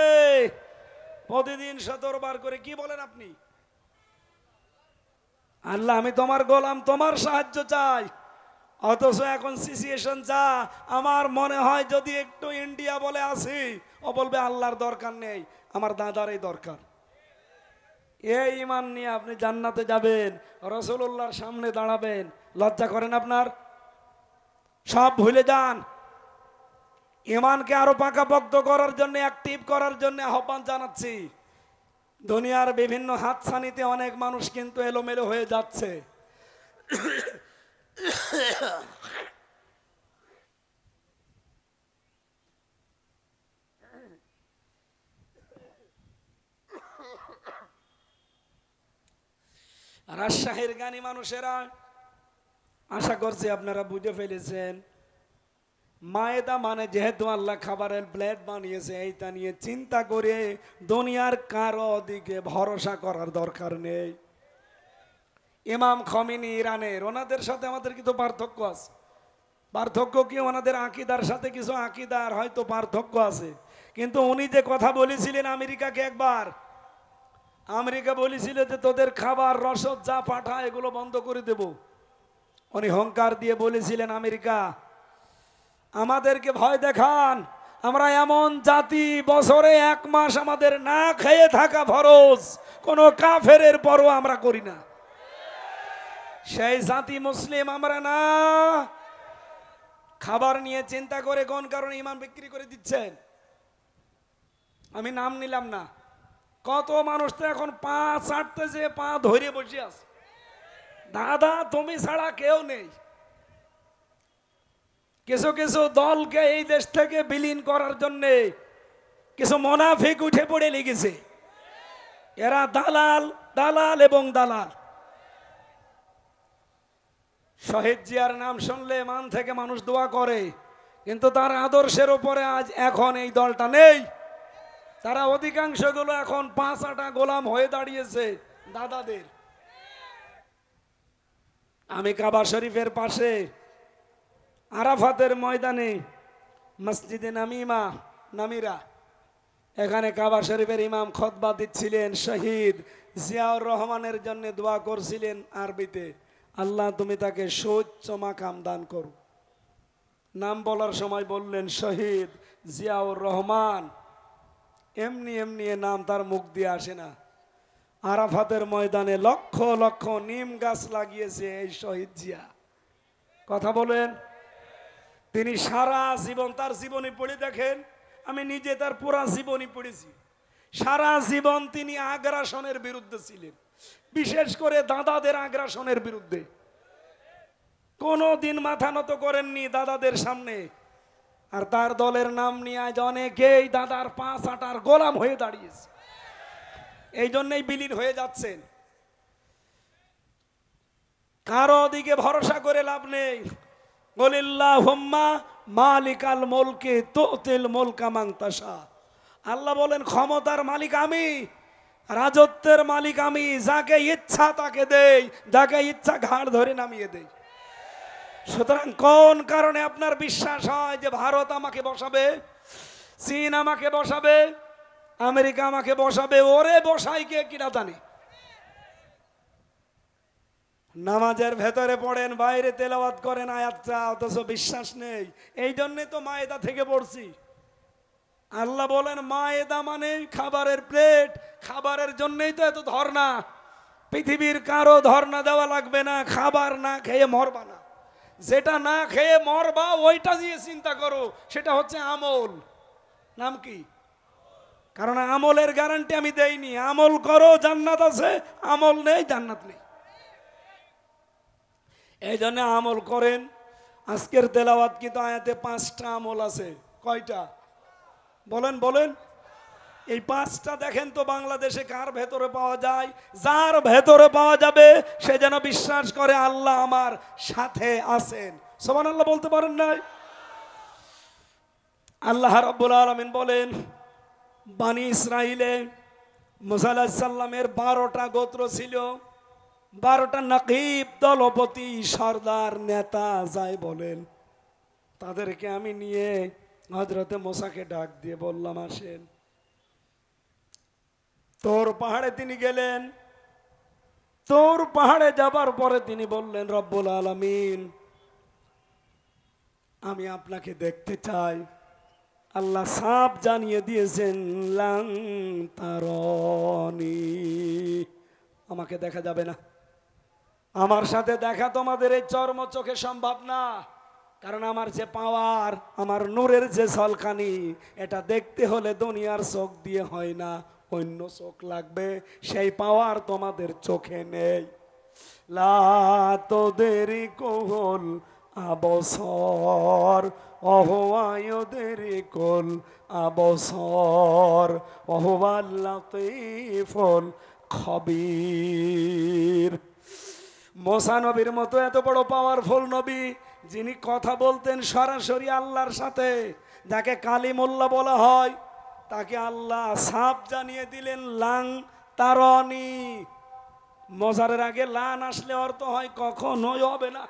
প্রতিদিন 17 বার করে কি বলেন আপনি? আল্লাহ আমি তোমার গোলাম, তোমার সাহায্য চাই। অথচ এখন সিচুয়েশন যা, আমার মনে হয় যদি একটু ইন্ডিয়া বলে আসি, ও বলবে আল্লাহর দরকার নেই, আমার দাদারই দরকার। এই ঈমান নিয়ে আপনি জান্নাতে যাবেন, রাসূলুল্লাহর সামনে দাঁড়াবেন, লজ্জা করেন আপনার? সব ভুলে যান। ঈমানকে আরো পাকাপোক্ত করার জন্য, অ্যাক্টিভ করার জন্য আহ্বান জানাচ্ছি। দুনিয়ার বিভিন্ন হাতছানিতে অনেক মানুষ কিন্তু এলোমেলো হয়ে যাচ্ছে। রাজশাহীর জ্ঞানী মানুষেরা, আশা করছি আপনারা বুঝে ফেলেছেন, মায়েদা মানে যেহেতু আল্লাহ খাবারের প্লেট বানিয়েছে, এইটা নিয়ে চিন্তা করে দুনিয়ার কারো দিকে ভরসা করার দরকার নেই। ইমাম খমিনি ইরানের, ওনাদের সাথে আমাদের কিন্তু পার্থক্য আছে। পার্থক্য কি? ওনাদের আকীদার সাথে কিছু আকীদার হয়তো পার্থক্য আছে, কিন্তু উনি যে কথা বলেছিলেন আমেরিকাকে একবার, আমেরিকা বলেছিল যে তোদের খাবার রসদ যা পাঠায় এগুলো বন্ধ করে দেব। উনি হুঙ্কার দিয়ে বলেছিলেন, আমেরিকা আমাদেরকে ভয় দেখান, আমরা এমন জাতি বছরে 1 মাস আমাদের না খেয়ে থাকা ফরজ, কোনো কাফেরের পরোয়া আমরা করি না। সেই জাতি মুসলিম আমরা না। খাবার নিয়ে চিন্তা করে কোন কারণে ইমান বিক্রি করে দিচ্ছেন? আমি নাম নিলাম না। কত মানুষ তো এখন পা চাটতে যে পা ধরে বসে আছে। দাদা তুমি ছাড়া কেউ নেই। কিছু কিছু দলকে এই দেশ থেকে বিলীন করার জন্য কিছু মুনাফিক উঠে পড়ে লেগেছে। এরা দালাল, দালাল এবং দালাল। শহীদ জিয়ার নাম শুনলে মান থেকে মানুষ দোয়া করে, কিন্তু তার আদর্শের উপরে আজ এখন এই দলটা নেই। তারা অধিকাংশগুলো এখন 5 আটা গোলাম হয়ে দাঁড়িয়েছে দাদাদের। আমি কাবা শরীফের পাশে আরাফাতের ময়দানে মসজিদে নামিরা, এখানে কাবা শরীফের ইমাম খুতবা দিচ্ছিলেন। শহীদ জিয়াউর রহমানের জন্য দোয়া করছিলেন আরবিতে, আল্লাহ তুমি তাকে সুউচ্চ মাকাম দান করো। নাম বলার সময় বললেন শহীদ জিয়াউর রহমান। এমনি এমনি নাম তার মুখ দিয়ে আসে না। আরাফাতের ময়দানে লক্ষ লক্ষ নিম গাছ লাগিয়েছে এই শহীদ জিয়া। কথা বলেন। তিনি সারা জীবন, তার জীবনী পড়ে দেখেন, আমি নিজে তার পুরা জীবনী পড়েছি। সারা জীবন তিনি আগ্রাসনের বিরুদ্ধে ছিলেন, বিশেষ করে দাদাদের আগ্রাসনের বিরুদ্ধে। কোনো দিন মাথা নত করেননি দাদাদের সামনে। আর তার দলের নাম নিয়ে আজ অনেকেই দাদার 5 আটার গোলাম হয়ে দাঁড়িয়েছে। এই জন্যই বিলীন হয়ে যাচ্ছেন। কারো দিকে ভরসা করে লাভ নেই। বলিল্লাহুম্মা মালিকাল মুলকি তুতিল মুলকা মান তাশা। আল্লাহ বলেন ক্ষমতার মালিক আমি, রাজত্বের মালিক আমি। যাকে ইচ্ছা তাকে দেই, যাকে ইচ্ছা ঘাড় ধরে নামিয়ে দেই। সুতরাং কোন কারণে আপনার বিশ্বাস হয় যে ভারত আমাকে বসাবে, চীন আমাকে বসাবে, আমেরিকা আমাকে বসাবে? ওরে বসাই কে কিনা জানে। নামাজের ভেতরে পড়েন, বাইরে তেলাওয়াত করেন আয়াতটা, অথচ বিশ্বাস নেই। এই জন্যে তো মায়েদা থেকে পড়ছি। আল্লাহ বলেন মায়েদা মানে খাবারের প্লেট। খাবারের জন্যই তো এত ধর্ণা। পৃথিবীর কারো ধর্ণা দেওয়া লাগবে না, খাবার না খেয়ে মরবা না। যেটা না খেয়ে মরবা ওইটা দিয়ে চিন্তা করো, সেটা হচ্ছে আমল। নাম কি? কারণ আমলের গ্যারান্টি আমি দেইনি। আমল করো জান্নাত আছে, আমল নেই জান্নাত নেই। এই জন্য আমল করেন। আজকের তেলাওয়াত কিন্তু আয়াতে 5টা আমল আছে। কয়টা বলেন বলেন? এই 5টা দেখেন তো বাংলাদেশে কার ভেতরে পাওয়া যায়? যার ভেতরে পাওয়া যাবে সে যেন বিশ্বাস করে আল্লাহ আমার সাথে আছেন। সুবহানাল্লাহ বলতে পারেন নাই? আল্লাহ রাব্বুল আলামিন বলেন বনি ইসরাইলে মুসা আলাইহিস সালামের 12টা গোত্র ছিল, 12টা নাকিব, দলপতি, সর্দার, নেতা যাই বলেন। তাদেরকে আমি নিয়ে হযরতে মুসাকে ডাক দিয়ে বললাম আসেন। তোর পাহাড়ে তিনি গেলেন। তোর পাহাড়ে যাবার পরে তিনি বললেন রব্বুল আলামিন আমি আপনাকে দেখতে চাই। আল্লাহ সাপ জানিয়ে দিয়েছেন লাং তারানি, আমাকে দেখা যাবে না। আমার সাথে দেখা তোমাদের এই চর্ম চোখে সম্ভব না। কারণ আমার যে পাওয়ার, আমার নূরের যে ঝলকানি, এটা দেখতে হলে দুনিয়ার চোখ দিয়ে হয় না, অন্য চোখ লাগবে। সেই পাওয়ার তোমাদের চোখে নেই। লা তোদেরি কোহল আবসর অহওয়ায়দেরি কোল আবসর অহওয়াল লাতীফুল খবীর। মুসা নবীর মতো এত বড় পাওয়ারফুল নবী, যিনি কথা বলতেন সরাসরি আল্লাহর সাথে, যাকে কালিমুল্লাহ বলা হয়, তাকে আল্লাহ সাপ জানিয়ে দিলেন লাং তারানি। মজারের আগে লান আসলে অর্থ হয় কখনোই হবে না।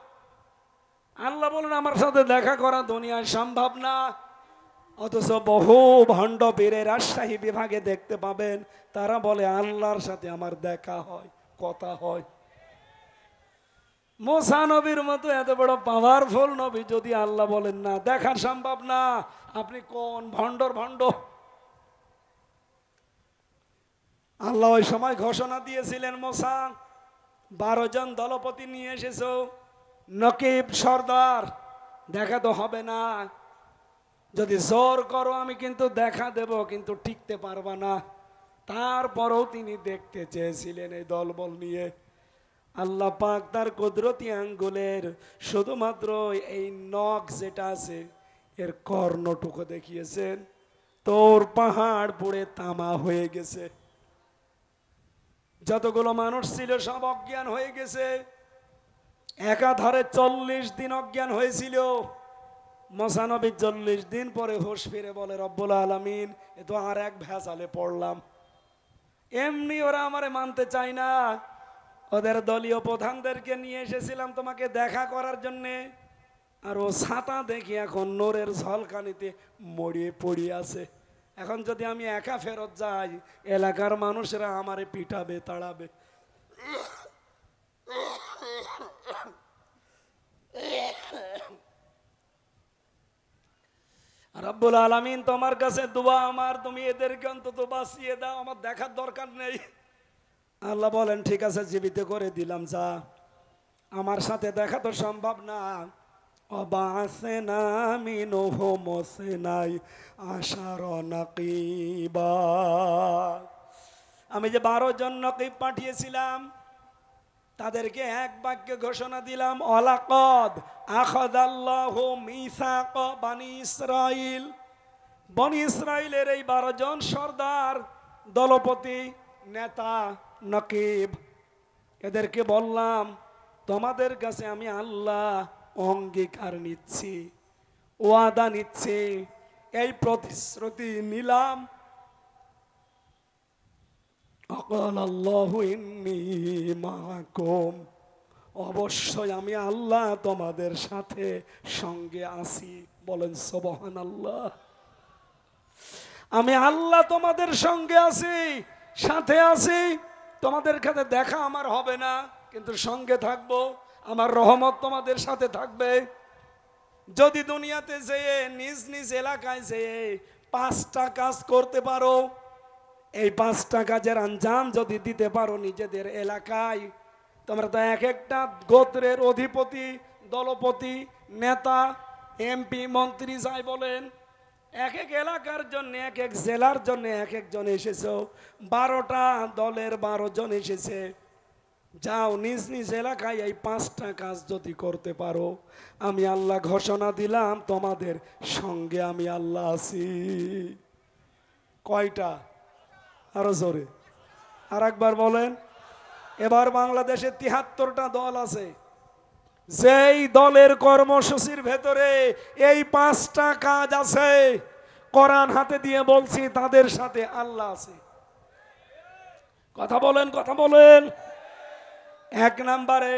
আল্লাহ বলেন আমার সাথে দেখা করা দুনিয়ায় সম্ভব না। অথচ বহু ভণ্ড পীরে রাজশাহী বিভাগে দেখতে পাবেন, তারা বলে আল্লাহর সাথে আমার দেখা হয়, কথা হয়। মুসা নবীর মতো এত বড় পাওয়ারফুল নবী যদি আল্লাহ বলেন না, দেখা সম্ভব না, আপনি কোন ভণ্ডর ভণ্ড? আল্লাহ ওই সময় ঘোষণা দিয়েছিলেন, মুসা 12 জন দলপতি নিয়ে এসেছো, নকিব সর্দার, দেখা তো হবে না, যদি জোর করো আমি কিন্তু দেখা দেব, কিন্তু টিকতে পারবা না। তারপরেও তিনি দেখতে চেয়েছিলেন এই দলবল নিয়ে। আল্লাহ পাক তার কুদরতি আঙ্গুলের শুধুমাত্র এই নখ যেটা আছে এর কর্ণটুকু দেখিয়েছেন, তোর পাহাড় পুড়ে তামা হয়ে গেছে। যতগুলো মানুষ ছিল সব অজ্ঞান হয়ে গেছে। একাধারে 40 দিন অজ্ঞান হয়েছিল। মুসা নবী 40 দিন পরে হোশ ফিরে বলে, রব্বুল আলামিন, এ তো আর এক ভেজালে পড়লাম। এমনি ওরা আমারে মানতে চায় না। ওদের দলীয় প্রধানদেরকে নিয়ে এসেছিলাম তোমাকে দেখা করার জন্যে, আর ও ছাতা দেখি এখন নোরের ঝলকানিতে মরিয়ে পড়িয়ে আছে। এখন যদি আমি একা ফেরত যাই, এলাকার মানুষেরা আমারে পিটাবে, তাড়াবে। রব্বুল আলামিন, তোমার কাছে দোয়া আমার, তুমি এদেরকে অন্তত বাঁচিয়ে দাও, আমার দেখার দরকার নেই। আল্লাহ বলেন, ঠিক আছে, জীবিত করে দিলাম, যা, আমার সাথে দেখা তো সম্ভব না। অবাসেনা মিনহুম মুসনাই আশার নাকিবা, আমি যে 12 জন নকিব পাঠিয়েছিলাম তাদেরকে এক বাক্যে ঘোষণা দিলাম, ওয়ালাকাদ আখাযাল্লাহু মিসাক বানি ইসরাইল। বনি ইসরাইলের এই 12 জন সর্দার, দলপতি, নেতা, নকিব, এদেরকে বললাম, তোমাদের কাছে আমি আল্লাহ অঙ্গীকার নিচ্ছি, ওয়াদা নিচ্ছি, এই প্রতিশ্রুতি নিলাম, অবশ্যই আমি আল্লাহ তোমাদের সাথে সঙ্গে আছি। বলেন সুবহানাল্লাহ। আমি আল্লাহ তোমাদের সঙ্গে আছি, সাথে আছি। তোমাদের কাছে দেখা আমার হবে না, কিন্তু সঙ্গে থাকবো, আমার রহমত তোমাদের সাথে থাকবে। যদি দুনিয়াতে যেয়ে নিজ নিজ এলাকায় যেয়ে 5টা কাজ করতে পারো, এই 5টা কাজের আঞ্জাম যদি দিতে পারো নিজেদের এলাকায়, তোমরা তো এক একটা গোত্রের অধিপতি, দলপতি, নেতা, এমপি, মন্ত্রী যাই বলেন, এক এক এলাকার জন্য, এক এক জেলার জন্য এক একজন এসেছো, 12টা দলের 12 জন এসেছে। যাও নিজ নিজ এলাকায় এই 5টা কাজ যদি করতে পারো, আমি আল্লাহ ঘোষণা দিলাম তোমাদের সঙ্গে আমি আল্লাহ আছি। কয়টা? আরো জোরে আর একবার বলেন। এবার বাংলাদেশে 73টা দল আছে। যেই দলের কর্মসূচির ভেতরে এই 5টা কাজ আছে, কোরআন হাতে দিয়ে বলছি তাদের সাথে আল্লাহ আছে। কথা বলেন, কথা বলেন। 1 নম্বরে,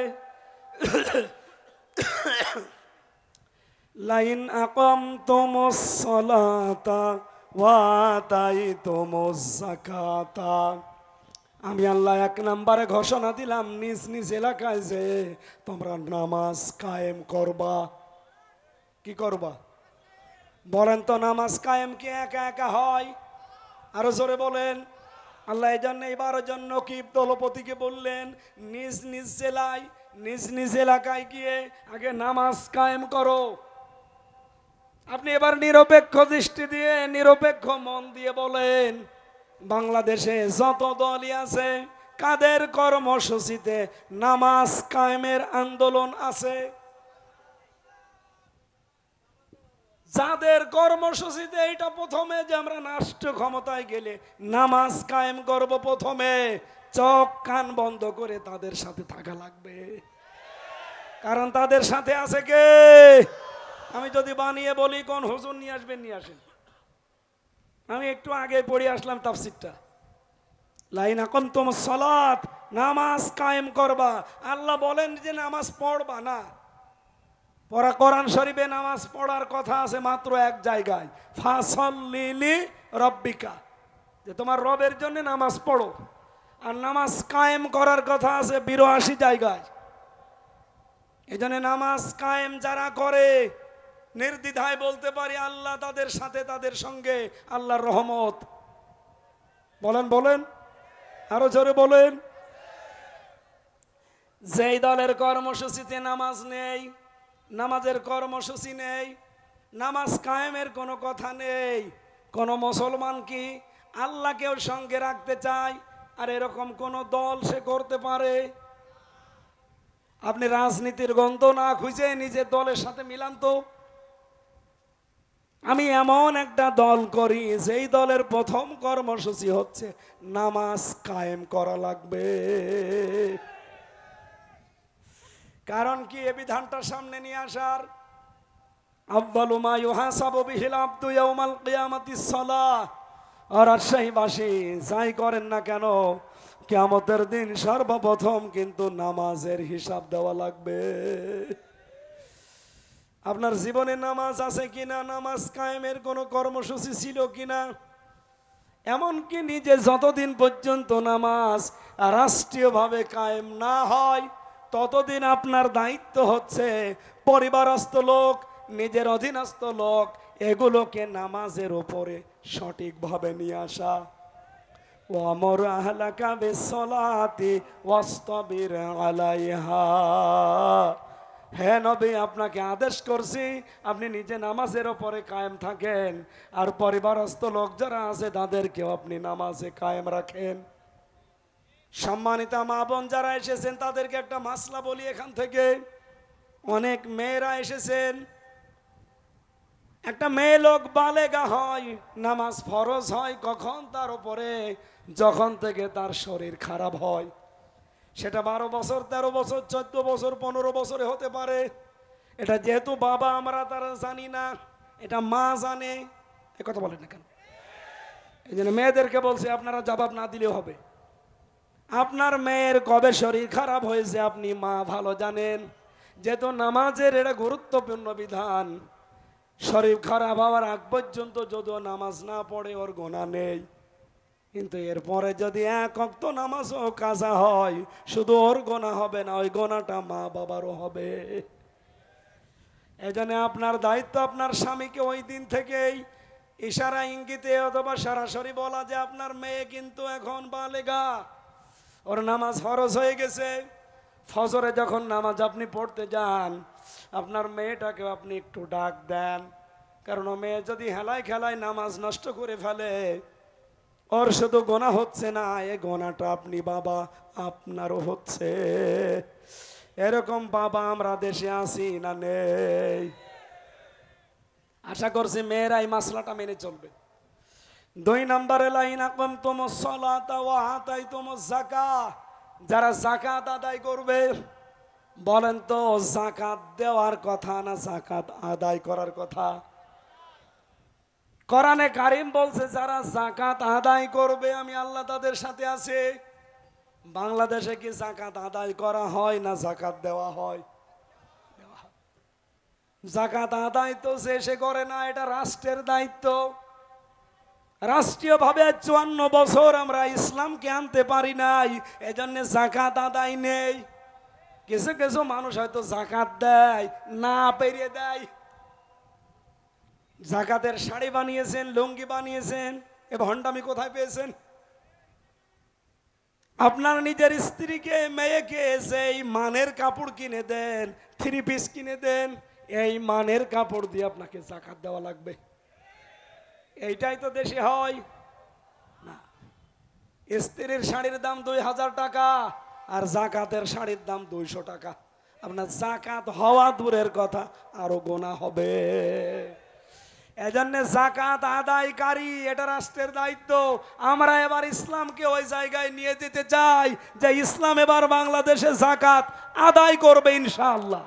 লাইন আকামতুমুস সালাতা ওয়া আতাইতুমুজ যাকাতা। আমি আল্লাহ 1 নম্বরে ঘোষণা দিলাম, নিজ নিজ এলাকায় যে তোমরা নামাজ কায়েম করবা। কি করবা বলেন তো? নামাজ কায়েম কি একা একা হয়? আরো জোরে বলেন। আল্লাহ এই জন্য এই 12 জন নকিব দলপতিকে বললেন, নিজ নিজ জেলায়, নিজ নিজ এলাকায় গিয়ে আগে নামাজ কায়েম করো। আপনি এবার নিরপেক্ষ দৃষ্টি দিয়ে, নিরপেক্ষ মন দিয়ে বলেন, বাংলাদেশে যত দলই আছে, কাদের কর্মসূচিতে নামাজ কায়েমের আন্দোলন আছে? যাদের কর্মসূচিতে এটা প্রথমে যে আমরা রাষ্ট্র ক্ষমতায় গেলে নামাজ কায়েম করব, প্রথমে চোখ কান বন্ধ করে তাদের সাথে থাকা লাগবে। কারণ তাদের সাথে আছে কে? আমি যদি বানিয়ে বলি কোন হুজুর নিয়ে আসবেন, নিয়ে আসেন। আমি একটু আগে পড়ে আসলাম তাফসীরটা। লাইন আকামতুমুস সালাত, নামাজ কায়েম করবা। আল্লাহ বলেন যে নামাজ পড়বা না, পড়া কোরআন শরীফে নামাজ পড়ার কথা আছে মাত্র এক জায়গায়, ফাসাল্লি লিরাব্বিকা, যে তোমার রবের জন্য নামাজ পড়ো। আর নামাজ কায়েম করার কথা আছে 82 জায়গায়। এই জন্য নামাজ কায়েম যারা করে নির্দ্বিধায় বলতে পারি আল্লাহ তাদের সাথে, তাদের সঙ্গে আল্লাহর রহমত। বলেন বলেন, আরো জোরে বলেন। যেই দলের কর্মসূচিতে নামাজ নেই, নামাজের কর্মসূচি নেই, নামাজ কায়েমের কোনো কথা নেই, কোন মুসলমান কি আল্লাহকেও সঙ্গে রাখতে চায়? আর এরকম কোন দল সে করতে পারে? আপনি রাজনীতির গন্ধ না খুঁজে নিজের দলের সাথে মিলান তো। আমি এমন একটা দল করি যেই দলের প্রথম কর্মসূচি হচ্ছে নামাজ কায়েম করা লাগবে। কারণ কি এই বিধানটা সামনে নিয়ে আসার, আউয়ালু মা ইউহাসাবু বিহিল আবদু ইয়াউমাল কিয়ামাতিস সালাহ। আর রাজশাহীবাসী যাই করেন না কেন, কিয়ামতের দিন সর্বপ্রথম কিন্তু নামাজের হিসাব দেওয়া লাগবে। আপনার জীবনে নামাজ আছে কিনা, নামাজ কায়েমের কোনো কর্মসূচি ছিল কিনা, এমনকি নিজে যতদিন পর্যন্ত নামাজ রাষ্ট্রীয়ভাবে কায়েম না হয় ততদিন আপনার দায়িত্ব হচ্ছে পরিবারস্থ লোক, নিজের অধীনস্থ লোক, এগুলোকে নামাজের উপরে সঠিকভাবে নিয়ে আসা। ওয়ামর আহলাকা বিসসালাতি ওয়াসতাবির আলাইহা। হ্যাঁ নবী, আপনাকে আদেশ করছি আপনি নিজে নামাজের উপরে কায়েম থাকেন, আর পরিবারস্থ লোক যারা আছে তাদেরকেও আপনি নামাজে কায়েম রাখেন। সম্মানিতা মা বোন যারা এসেছেন তাদেরকে একটা মাসলা বলি এখান থেকে। অনেক মেয়েরা এসেছেন, একটা মেয়ে লোক বালেগা হয়, নামাজ ফরজ হয় কখন? তার উপরে যখন থেকে তার শরীর খারাপ হয়। সেটা 12 বছর, 13 বছর, 14 বছর, 15 বছরে হতে পারে। এটা যেহেতু বাবা আমরা তারা জানি না, এটা মা জানে। এ কথা বলেন না কেন? এই জন্য মেয়েদেরকে বলছি আপনারা জবাব না দিলেও হবে। আপনার মেয়ের কবে শরীর খারাপ হয়েছে আপনি মা ভালো জানেন। যেহেতু নামাজের এটা গুরুত্বপূর্ণ বিধান, শরীর খারাপ হওয়ার আগ পর্যন্ত যদিও নামাজ না পড়ে ওর গোনা নেই, কিন্তু এরপরে যদি এক ওয়াক্ত নামাজও কাজা হয় শুধু ওর গোনা হবে না, ওই গোনাটা মা বাবারও হবে। এই জন্য আপনার দায়িত্ব আপনার স্বামীকে ওই দিন থেকেই ইশারা ইঙ্গিতে অথবা সরাসরি বলা যে আপনার মেয়ে কিন্তু এখন বালেগা, ওর নামাজ ফরজ হয়ে গেছে। ফজরে যখন নামাজ আপনি পড়তে যান আপনার মেয়েটাকে আপনি একটু ডাক দেন, কারণ ও মেয়ে যদি হেলায় খেলায় নামাজ নষ্ট করে ফেলে ওর শুধু গোনা হচ্ছে না, এ গোনাটা আপনি বাবা আপনারও হচ্ছে। এরকম বাবা আমরা দেশে আছি না নেই? আশা করছি মেয়েরা এই মাসলাটা মেনে চলবে। 2 নম্বরে লাইন আকামতুমুস সালাতা ওয়া আতাইতুমুজ যাকাত। যারা যাকাত আদায় করবে, বলেন তো যাকাত দেওয়ার কথা না যাকাত আদায় করার কথা? কোরআনে কারীম বলছে যারা যাকাত আদায় করবে আমি আল্লাহ তাদের সাথে আছে। বাংলাদেশে কি যাকাত আদায় করা হয় না যাকাত দেওয়া হয়? যাকাত আদায় তো সে করে না, এটা রাষ্ট্রের দায়িত্ব। রাষ্ট্রীয়ভাবে 54 বছর আমরা ইসলামকে আনতে পারি নাই, এজন্য যাকাত আদায় নেই। কিছু কিছু মানুষ হয়তো যাকাত দেয় না পেরিয়ে দেয়। যাকাতের শাড়ি বানিয়েছেন, লুঙ্গি বানিয়েছেন, এ ভণ্ডামি কোথায় পেয়েছেন? আপনার নিজের স্ত্রীকে মেয়েকে সেই মানের কাপড় কিনে দেন, 3 পিস কিনে দেন, এই মানের কাপড় দিয়ে আপনাকে যাকাত দেওয়া লাগবে। এইটাই তো দেশে হয় না। স্ত্রীর শাড়ির দাম 2000 টাকা আর যাকাতের শাড়ির দাম 200 টাকা। আপনার যাকাত হওয়া দূরের কথা, আরো গোনা হবে। এজন্য যাকাত আদায়কারী এটা রাষ্ট্রের দায়িত্ব। আমরা এবার ইসলামকে ওই জায়গায় নিয়ে যেতে চাই যে ইসলাম এবার বাংলাদেশে যাকাত আদায় করবে ইনশাআল্লাহ।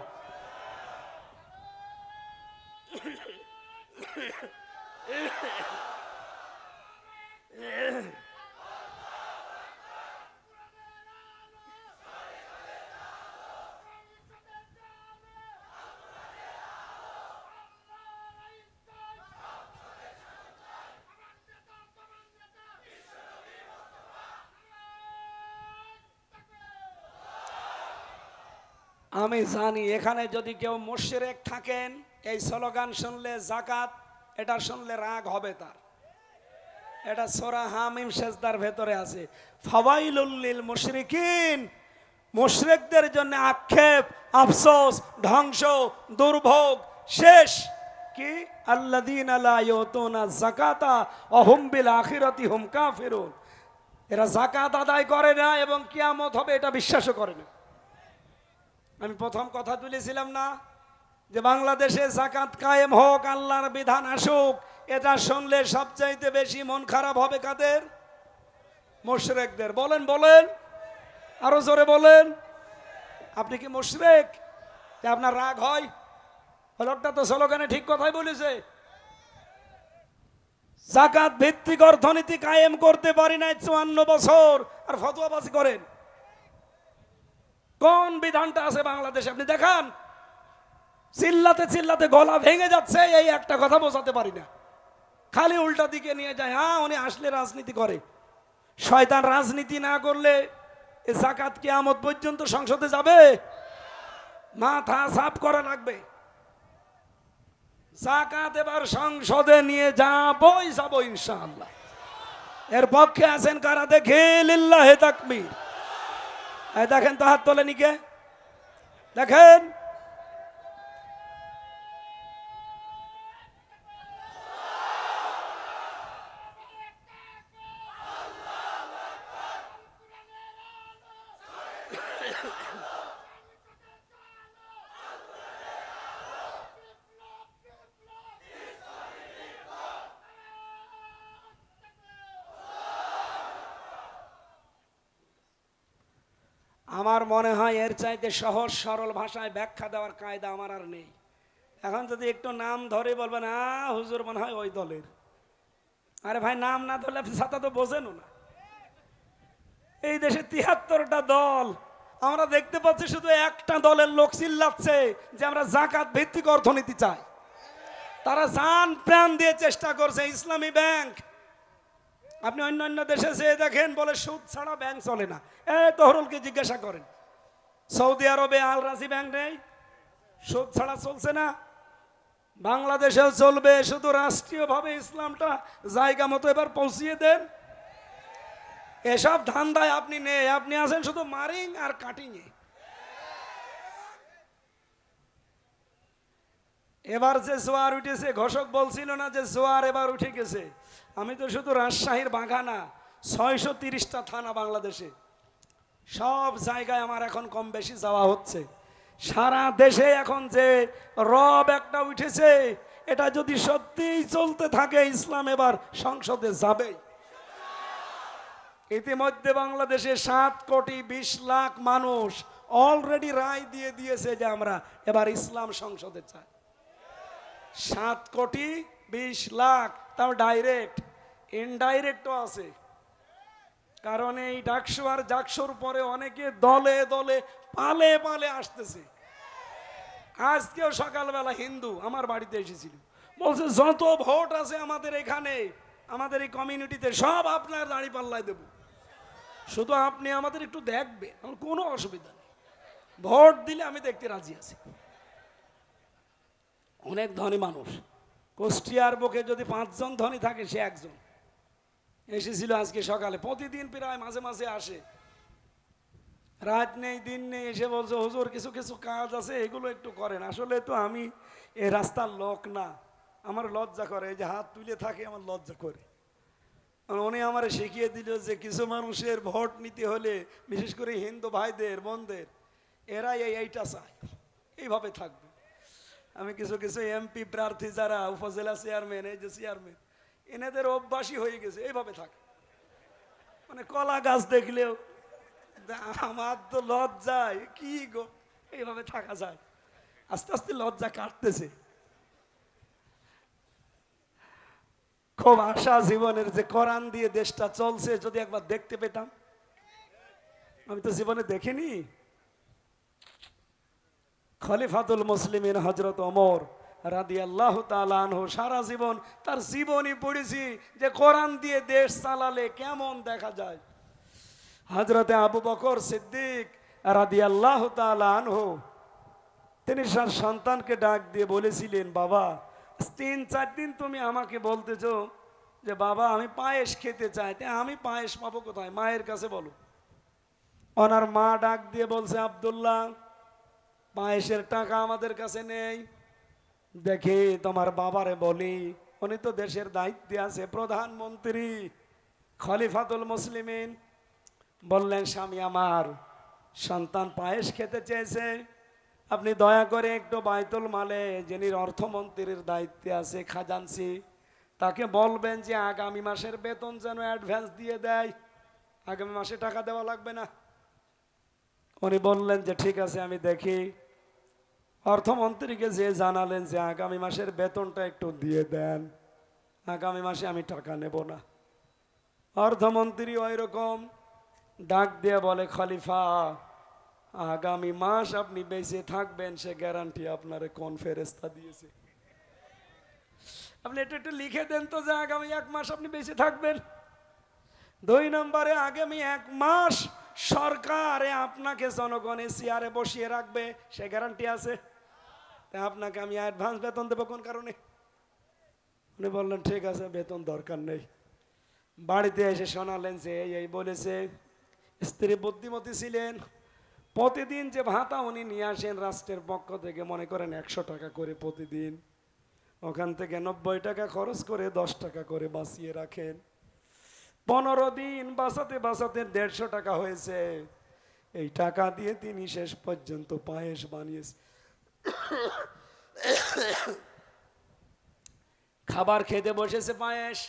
আমি জানি এখানে যদি কেউ মুশরিক থাকেন, এই স্লোগান শুনলে, যাকাত এটা শুনলে রাগ হবে তার। এটা সূরা হামিম সেজদার ভেতরে আছে, ফাওয়াইলুল লিল মুশরিকিন, মুশরিকদের জন্য আক্ষেপ, আফসোস, ধ্বংস, দুর্ভোগ শেষ। কি? আল্লাযীনা লা ইউতুনা যাকাতা ওয়া হুম বিল আখিরাতি হুম কাফিরুন। এরা যাকাত আদায় করে না এবং কিয়ামত হবে এটা বিশ্বাসও করে না। আমি প্রথম কথা তুলেছিলাম না যে বাংলাদেশে যাকাত কায়েম হোক, আল্লাহর বিধান আসুক, এটা শুনলে সবচাইতে বেশি মন খারাপ হবে কাদের? মুশরিকদের। বলেন বলেন, আরো জোরে বলেন। আপনি কি মুশরিক? আপনার রাগ হয়? লোকটা তো স্লোগানে ঠিক কথাই বলেছে। যাকাত ভিত্তিক অর্থনীতি কায়েম করতে পারি নাই 54 বছর, আর ফতোয়াবাজি করেন। কোন বিধানটা আছে বাংলাদেশে আপনি দেখান। চিল্লাতে চিল্লাতে গলা ভেঙে যাচ্ছে, এই একটা কথা বোঝাতে পারি না, খালি উল্টা দিকে নিয়ে যায়। হ্যাঁ, উনি আসলে রাজনীতি করে। শয়তান রাজনীতি না করলে যাকাত কিয়ামত পর্যন্ত সংসদে যাবে? মাথা সাফ করা লাগবে। যাকাত এবার সংসদে নিয়ে যাবই যাব ইনশাআল্লাহ। এর পক্ষে আছেন কারা দেখে? লিল্লাহি তাকবীর। এই দেখেন তো, হাত তোলেনি কে? দেখেন, আমার মনে হয় এর চাইতে সহজ সরল ভাষায় ব্যাখ্যা দেওয়ার কায়দা আমার আর নেই। এখন যদি একটু নাম ধরে বলবেন, হুজুর মনে হয় ওই দলের। আরে ভাই, নাম না ধরলে আপনি ছাতা তো বোঝেনও না। এই দেশে ৭৩টা দল, আমরা দেখতে পাচ্ছি শুধু একটা দলের লোক চিল্লাচ্ছে যে আমরা যাকাত ভিত্তিক অর্থনীতি চাই। তারা জান প্রাণ দিয়ে চেষ্টা করছে। ইসলামী ব্যাংক, আপনি অন্যান্য দেশে যেয়ে দেখেন, বলে সুদ ছাড়া ব্যাংক চলে না। তহরুলকে জিজ্ঞাসা করেন, সৌদি আরবে আল রাজি ব্যাংক নেই, সুদ ছাড়া চলছে না। বাংলাদেশেও চলবে, শুধু রাষ্ট্রীয়ভাবে ইসলামটা জায়গা মতো এবার পৌঁছিয়ে দেন। এসব ধান্দায় আপনি নেই, আপনি আছেন শুধু মারিং আর কাটিং এ। এবার যে জোয়ার উঠেছে, ঘোষক বলছিল না যে জোয়ার এবার উঠে গেছে। আমি তো শুধু রাজশাহীর বাগানা, 630টা থানা বাংলাদেশে, সব জায়গায় আমার এখন কম বেশি যাওয়া হচ্ছে। সারা দেশে এখন যে রব একটা উঠেছে, এটা যদি সত্যিই চলতে থাকে, ইসলাম এবার সংসদে যাবে। ইতিমধ্যে বাংলাদেশে 7,20,00,000 মানুষ অলরেডি রায় দিয়ে দিয়েছে যে আমরা এবার ইসলাম সংসদে চাই। 7,20,00,000, তাও ডাইরেক্ট, ইনডাইরেক্টও আছে। কারণ এই ডাকসু আর জাকসুর পরে অনেকে দলে দলে পালে পালে আসতেছে। আজকেও সকালবেলা হিন্দু আমার বাড়িতে এসেছিল, বলছে যত ভোট আছে আমাদের এখানে, আমাদের এই কমিউনিটিতে, সব আপনার দাঁড়ি পাল্লায় দেব, শুধু আপনি আমাদের একটু দেখবে, আমার কোনো অসুবিধা নেই, ভোট দিলে আমি দেখতে রাজি আছি। অনেক ধনী মানুষ, কুষ্টিয়ার বুকে যদি 5 জন ধনী থাকে, সে একজন এসেছিল আজকে সকালে। প্রতিদিন প্রায় মাঝে মাঝে আসে, রাত নেই দিন নেই, এসে বলছে হুজুর কিছু কিছু কাজ আছে, এগুলো একটু করেন। আসলে তো আমি এই রাস্তার লোক না, আমার লজ্জা করে, এই যে হাত তুলে থাকে আমার লজ্জা করে। উনি আমার শিখিয়ে দিল যে কিছু মানুষের ভোট নিতে হলে, বিশেষ করে হিন্দু ভাইদের বোনদের, এরা এইটা চায়, এইভাবে থাকবে। আমি কিছু কিছু এমপি প্রার্থী যারা উপজেলা চেয়ারম্যান, এই যে চেয়ারম্যান, এনাদের অভ্যাসই হয়ে গেছে এইভাবে থাকে। মানে কলা গাছ দেখলেও আমার তো লজ্জায় কি গো, এইভাবে থাকা যায়। আস্তে আস্তে লজ্জা কাটতেছে। খুব আশা জীবনের যে কোরআন দিয়ে দেশটা চলছে, যদি একবার দেখতে পেতাম। আমি তো জীবনে দেখিনি। খলিফাতুল মুসলিমিন হযরত ওমর রাদিয়াল্লাহু তাআলা আনহু সারা জীবন তার জীবনী পড়েছি যে কোরআন দিয়ে দেশ চালালে কেমন দেখা যায়। হযরতে আবু বকর সিদ্দিক রাদিয়াল্লাহু তাআলা আনহু তিনি তার সন্তানকে ডাক দিয়ে বলেছিলেন, বাবা 3-4 দিন তুমি আমাকে বলতেছো যে বাবা আমি পায়েস খেতে চাই, আমি পায়েস পাবো কোথায়? মায়ের কাছে বলো। ওনার মা ডাক দিয়ে বলছে, আব্দুল্লাহ পায়েসের টাকা আমাদের কাছে নেই, দেখি তোমার বাবারে বলি, উনি তো দেশের দায়িত্বে আছে, প্রধানমন্ত্রী খলিফাতুল মুসলিমিন। বললেন, স্বামী আমার সন্তান পায়েস খেতে চেয়েছে, আপনি দয়া করে একটু বাইতুল মালে যিনি অর্থমন্ত্রীর দায়িত্বে আছে খাজানসি, তাকে বলবেন যে আগামী মাসের বেতন যেন অ্যাডভান্স দিয়ে দেয়, আগামী মাসে টাকা দেওয়া লাগবে না। উনি বললেন যে ঠিক আছে আমি দেখি। অর্থমন্ত্রীকে যে জানালেন যে আগামী মাসের বেতনটা একটু দিয়ে দেন, আগামী মাসে আমি টাকা নেব না। অর্থমন্ত্রী ওই রকম ডাক দিয়ে বলে, খলিফা আগামী মাস আপনি বেঁচে থাকবেন সে গ্যারান্টি আপনারে কোন ফেরেশতা দিয়েছে? আপনি একটু লিখে দেন তো যে আগামী 1 মাস আপনি বেঁচে থাকবেন। 2 নম্বরে আগামী 1 মাস সরকারে আপনাকে জনগণের চেয়ারে বসিয়ে রাখবে, সে গ্যারান্টি আছে? তা আপনাকে আমি অ্যাডভান্স বেতন দেবো কোন কারণে? উনি বললেন ঠিক আছে বেতন দরকার নেই। বাড়িতে এসে শোনালেন যে এই বলেছে। স্ত্রী বুদ্ধিমতী ছিলেন, প্রতিদিন যে ভাতা উনি নিয়ে আসেন রাষ্ট্রের পক্ষ থেকে, মনে করেন 100 টাকা করে প্রতিদিন, ওখান থেকে 90 টাকা খরচ করে 10 টাকা করে বাঁচিয়ে রাখেন। 15 দিন বাঁচাতে বাঁচাতে 150 টাকা হয়েছে। এই টাকা দিয়ে তিনি শেষ পর্যন্ত পায়েস বানিয়েছে। খাবার খেতে বসেছে পায়েস।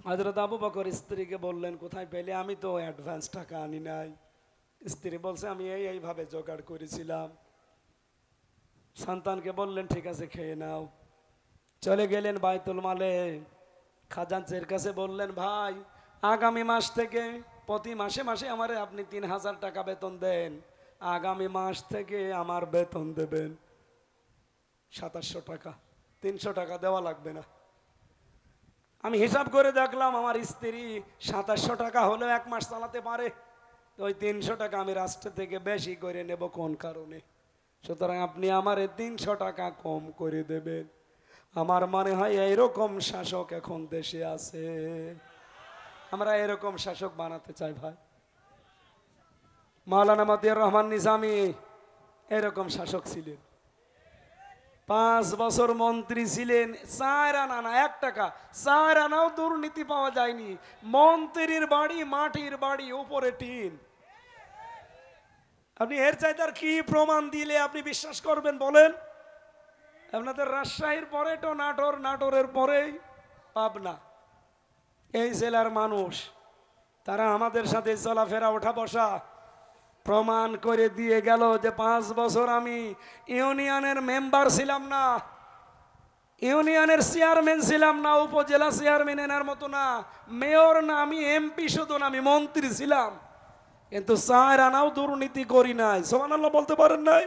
হযরত আবু বকর স্ত্রীকে বললেন, কোথায় পেলে? আমি তো অ্যাডভান্স টাকা আনি নাই। স্ত্রী বলছে, আমি এইভাবে জোগাড় করেছিলাম। সন্তানকে বললেন ঠিক আছে খেয়ে নাও। চলে গেলেন বাইতুল মালে, খাজানচির কাছে বললেন, ভাই আগামী মাস থেকে প্রতি মাসে মাসে আমারে আপনি 3000 টাকা বেতন দেন, আগামী মাস থেকে আমার বেতন দেবেন 2700 টাকা, 300 টাকা দেওয়া লাগবে না। আমি হিসাব করে দেখলাম আমার স্ত্রী 2700 টাকা হলেও 1 মাস চালাতে পারে, ওই 300 টাকা আমি রাষ্ট্র থেকে বেশি করে নেব কোন কারণে? সুতরাং আপনি আমারে 300 টাকা কম করে দেবেন। আমার মনে হয় এইরকম শাসক এখন দেশে আছে। আমরা এরকম শাসক বানাতে চাই ভাই। মাওলানা মতিয়ার রহমান নিজামী এরকম শাসক ছিলেন, 5 বছর মন্ত্রী ছিলেন, 4 আনা না 1 টাকা, 4 আনাও দুর্নীতি পাওয়া যায়নি। মন্ত্রীর বাড়ি মাটির বাড়ি, উপরে টিন। আপনি এর চাইতে আর কি প্রমাণ দিলে আপনি বিশ্বাস করবেন বলেন? আপনাদের রাজশাহীর পরে তো নাটোর, নাটোরের পরেই পাবনা। এই জেলার মানুষ তারা আমাদের সাথে চলাফেরা ওঠা বসা প্রমাণ করে দিয়ে গেল যে 5 বছর আমি ইউনিয়নের মেম্বার ছিলাম না, ইউনিয়নের চেয়ারম্যান ছিলাম না, উপজেলা চেয়ারম্যানের মতো না, মেয়র না, আমি এমপি শুধু না, আমি মন্ত্রী ছিলাম, কিন্তু 4 আনাও দুর্নীতি করি নাই। সুবহানাল্লাহ বলতে পারেন নাই?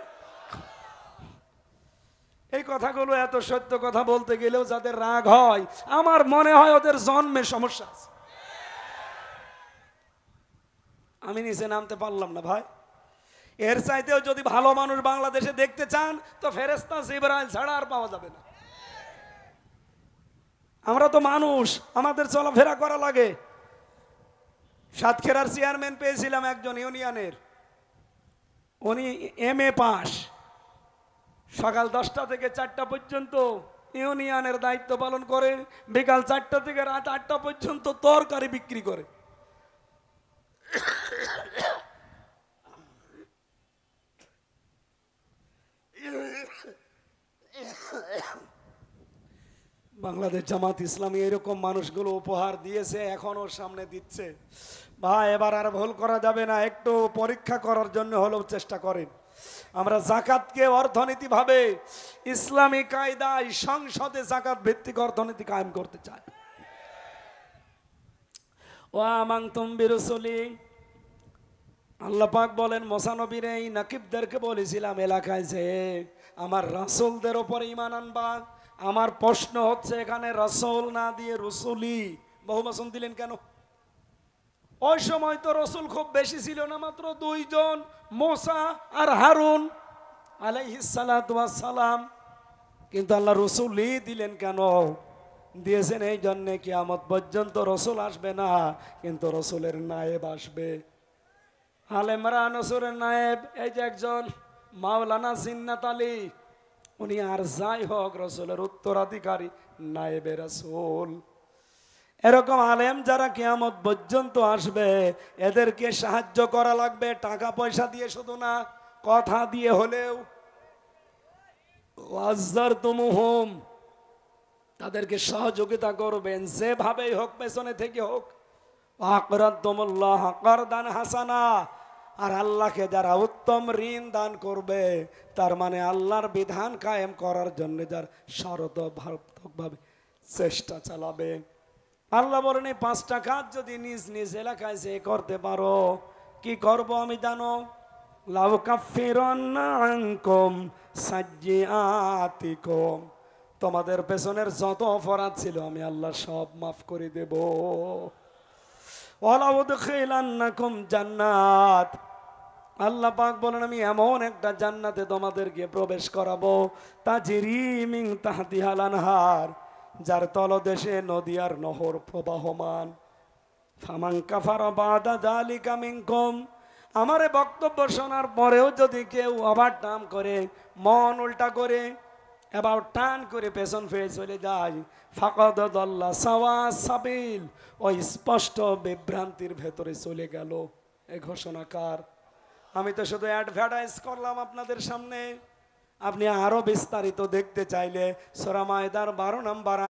এই কথাগুলো এত সত্য কথা বলতে গেলেও যাদের রাগ হয়, আমার মনে হয় ওদের জন্মে সমস্যা আছে। আমি নিচে নামতে পারলাম না ভাই। এর চাইতেও যদি ভালো মানুষ বাংলাদেশে দেখতে চান তো ফেরেশতা জিবরাইল ছাড়া আর পাওয়া যাবে না। আমরা তো মানুষ, আমাদের চলাফেরা করা লাগে। সাতক্ষীরার চেয়ারম্যান পেয়েছিলাম একজন ইউনিয়নের, উনি MA পাস, সকাল 10টা থেকে 4টা পর্যন্ত ইউনিয়নের দায়িত্ব পালন করে, বিকাল 4টা থেকে রাত 8টা পর্যন্ত তরকারি বিক্রি করে। বাংলাদেশ জামাত ইসলামী এরকম মানুষগুলো উপহার দিয়েছে, এখন ওর সামনে দিচ্ছে। ভাই এবার আর ভুল করা যাবে না, একটু পরীক্ষা করার জন্য হলেও চেষ্টা করেন। আমরা জাকাতকে অর্থনীতিভাবে ইসলামী কায়দায় সংসদে জাকাত ভিত্তিক অর্থনীতি কায়েম করতে চাই। ওয়া আমানতুম বিরুসুলি, আল্লাহ পাক বলেন মুসা নবীর এই নাকিবদেরকে বলেছিলাম এলাকায় যে আমার রাসূলদের উপরে ঈমান আনবা। আমার প্রশ্ন হচ্ছে এখানে রাসূল না দিয়ে রসুলি বহুবচন দিলেন কেন? ওই সময় তো রসুল খুব বেশি ছিল না, মাত্র 2 জন, মুসা আর হারুন। আলাইহিস সালাতু ওয়াস সালাম। কিন্তু আল্লাহ রসুলই দিলেন কেন? দিয়েছেন এই জন্যে কিয়ামত পর্যন্ত রসুল আসবে না, কিন্তু রসুলের নায়েব আসবে। আলেমরা রসুলের নায়েব, এই যে একজন মাওলানা জিন্নাত আলী, উনি আর যাই হোক রসুলের উত্তরাধিকারী, নায়েবে রসুল। এরকম আলেম যারা কিয়ামত পর্যন্ত আসবে, এদেরকে সাহায্য করা লাগবে, টাকা পয়সা দিয়ে শুধু না, কথা দিয়ে হলেও। ওয়াজ্জারতুমুহুম, তাদেরকে সহযোগিতা করবেন যেভাবেই হোক, পেছনে থেকে হোক। আকরাদতুমুল্লাহ কারদান হাসানা, আর আল্লাহকে যারা উত্তম ঋণ দান করবে, তার মানে আল্লাহর বিধান কায়েম করার জন্য যার সর্বতভাবে চেষ্টা চালাবে। আল্লাহ বলেন এই 5টা কাজ যদি নিজ নিজ এলাকায় যে করতে পারো, কি করব আমি জানো? লাউ কাফিরান্না আনকুম সাইয়্যাতিকুম, তোমাদের পেছনের যত অপরাধ ছিল আমি আল্লাহ সব মাফ করে দেব। ওয়ালা উদখিলান্নাকুম জান্নাত, আল্লাহ পাক বলেন আমি এমন একটা জান্নাতে তোমাদেরকে প্রবেশ করাবো, তাজরি মিন তাহতিহাল আনহার, যার তলদেশে নদী আর নহর প্রবাহমান। ফামান কাফারা বাদা যালিকা মিনকুম, আমার এই বক্তব্য শোনার পরেও যদি কেউ ওভারটার্ন করে, মন উল্টা করে, এবার টান করে পেছন ফিরে চলে যায়, ফাকাদ দাল্লা সাওয়া সাবিল, ওই স্পষ্ট বিভ্রান্তির ভেতরে চলে গেল। এই ঘোষণাকার। আমি তো শুধু অ্যাডভার্টাইজ করলাম আপনাদের সামনে। আপনি আরো বিস্তারিত দেখতে চাইলে সূরা মায়দার 12 নম্বর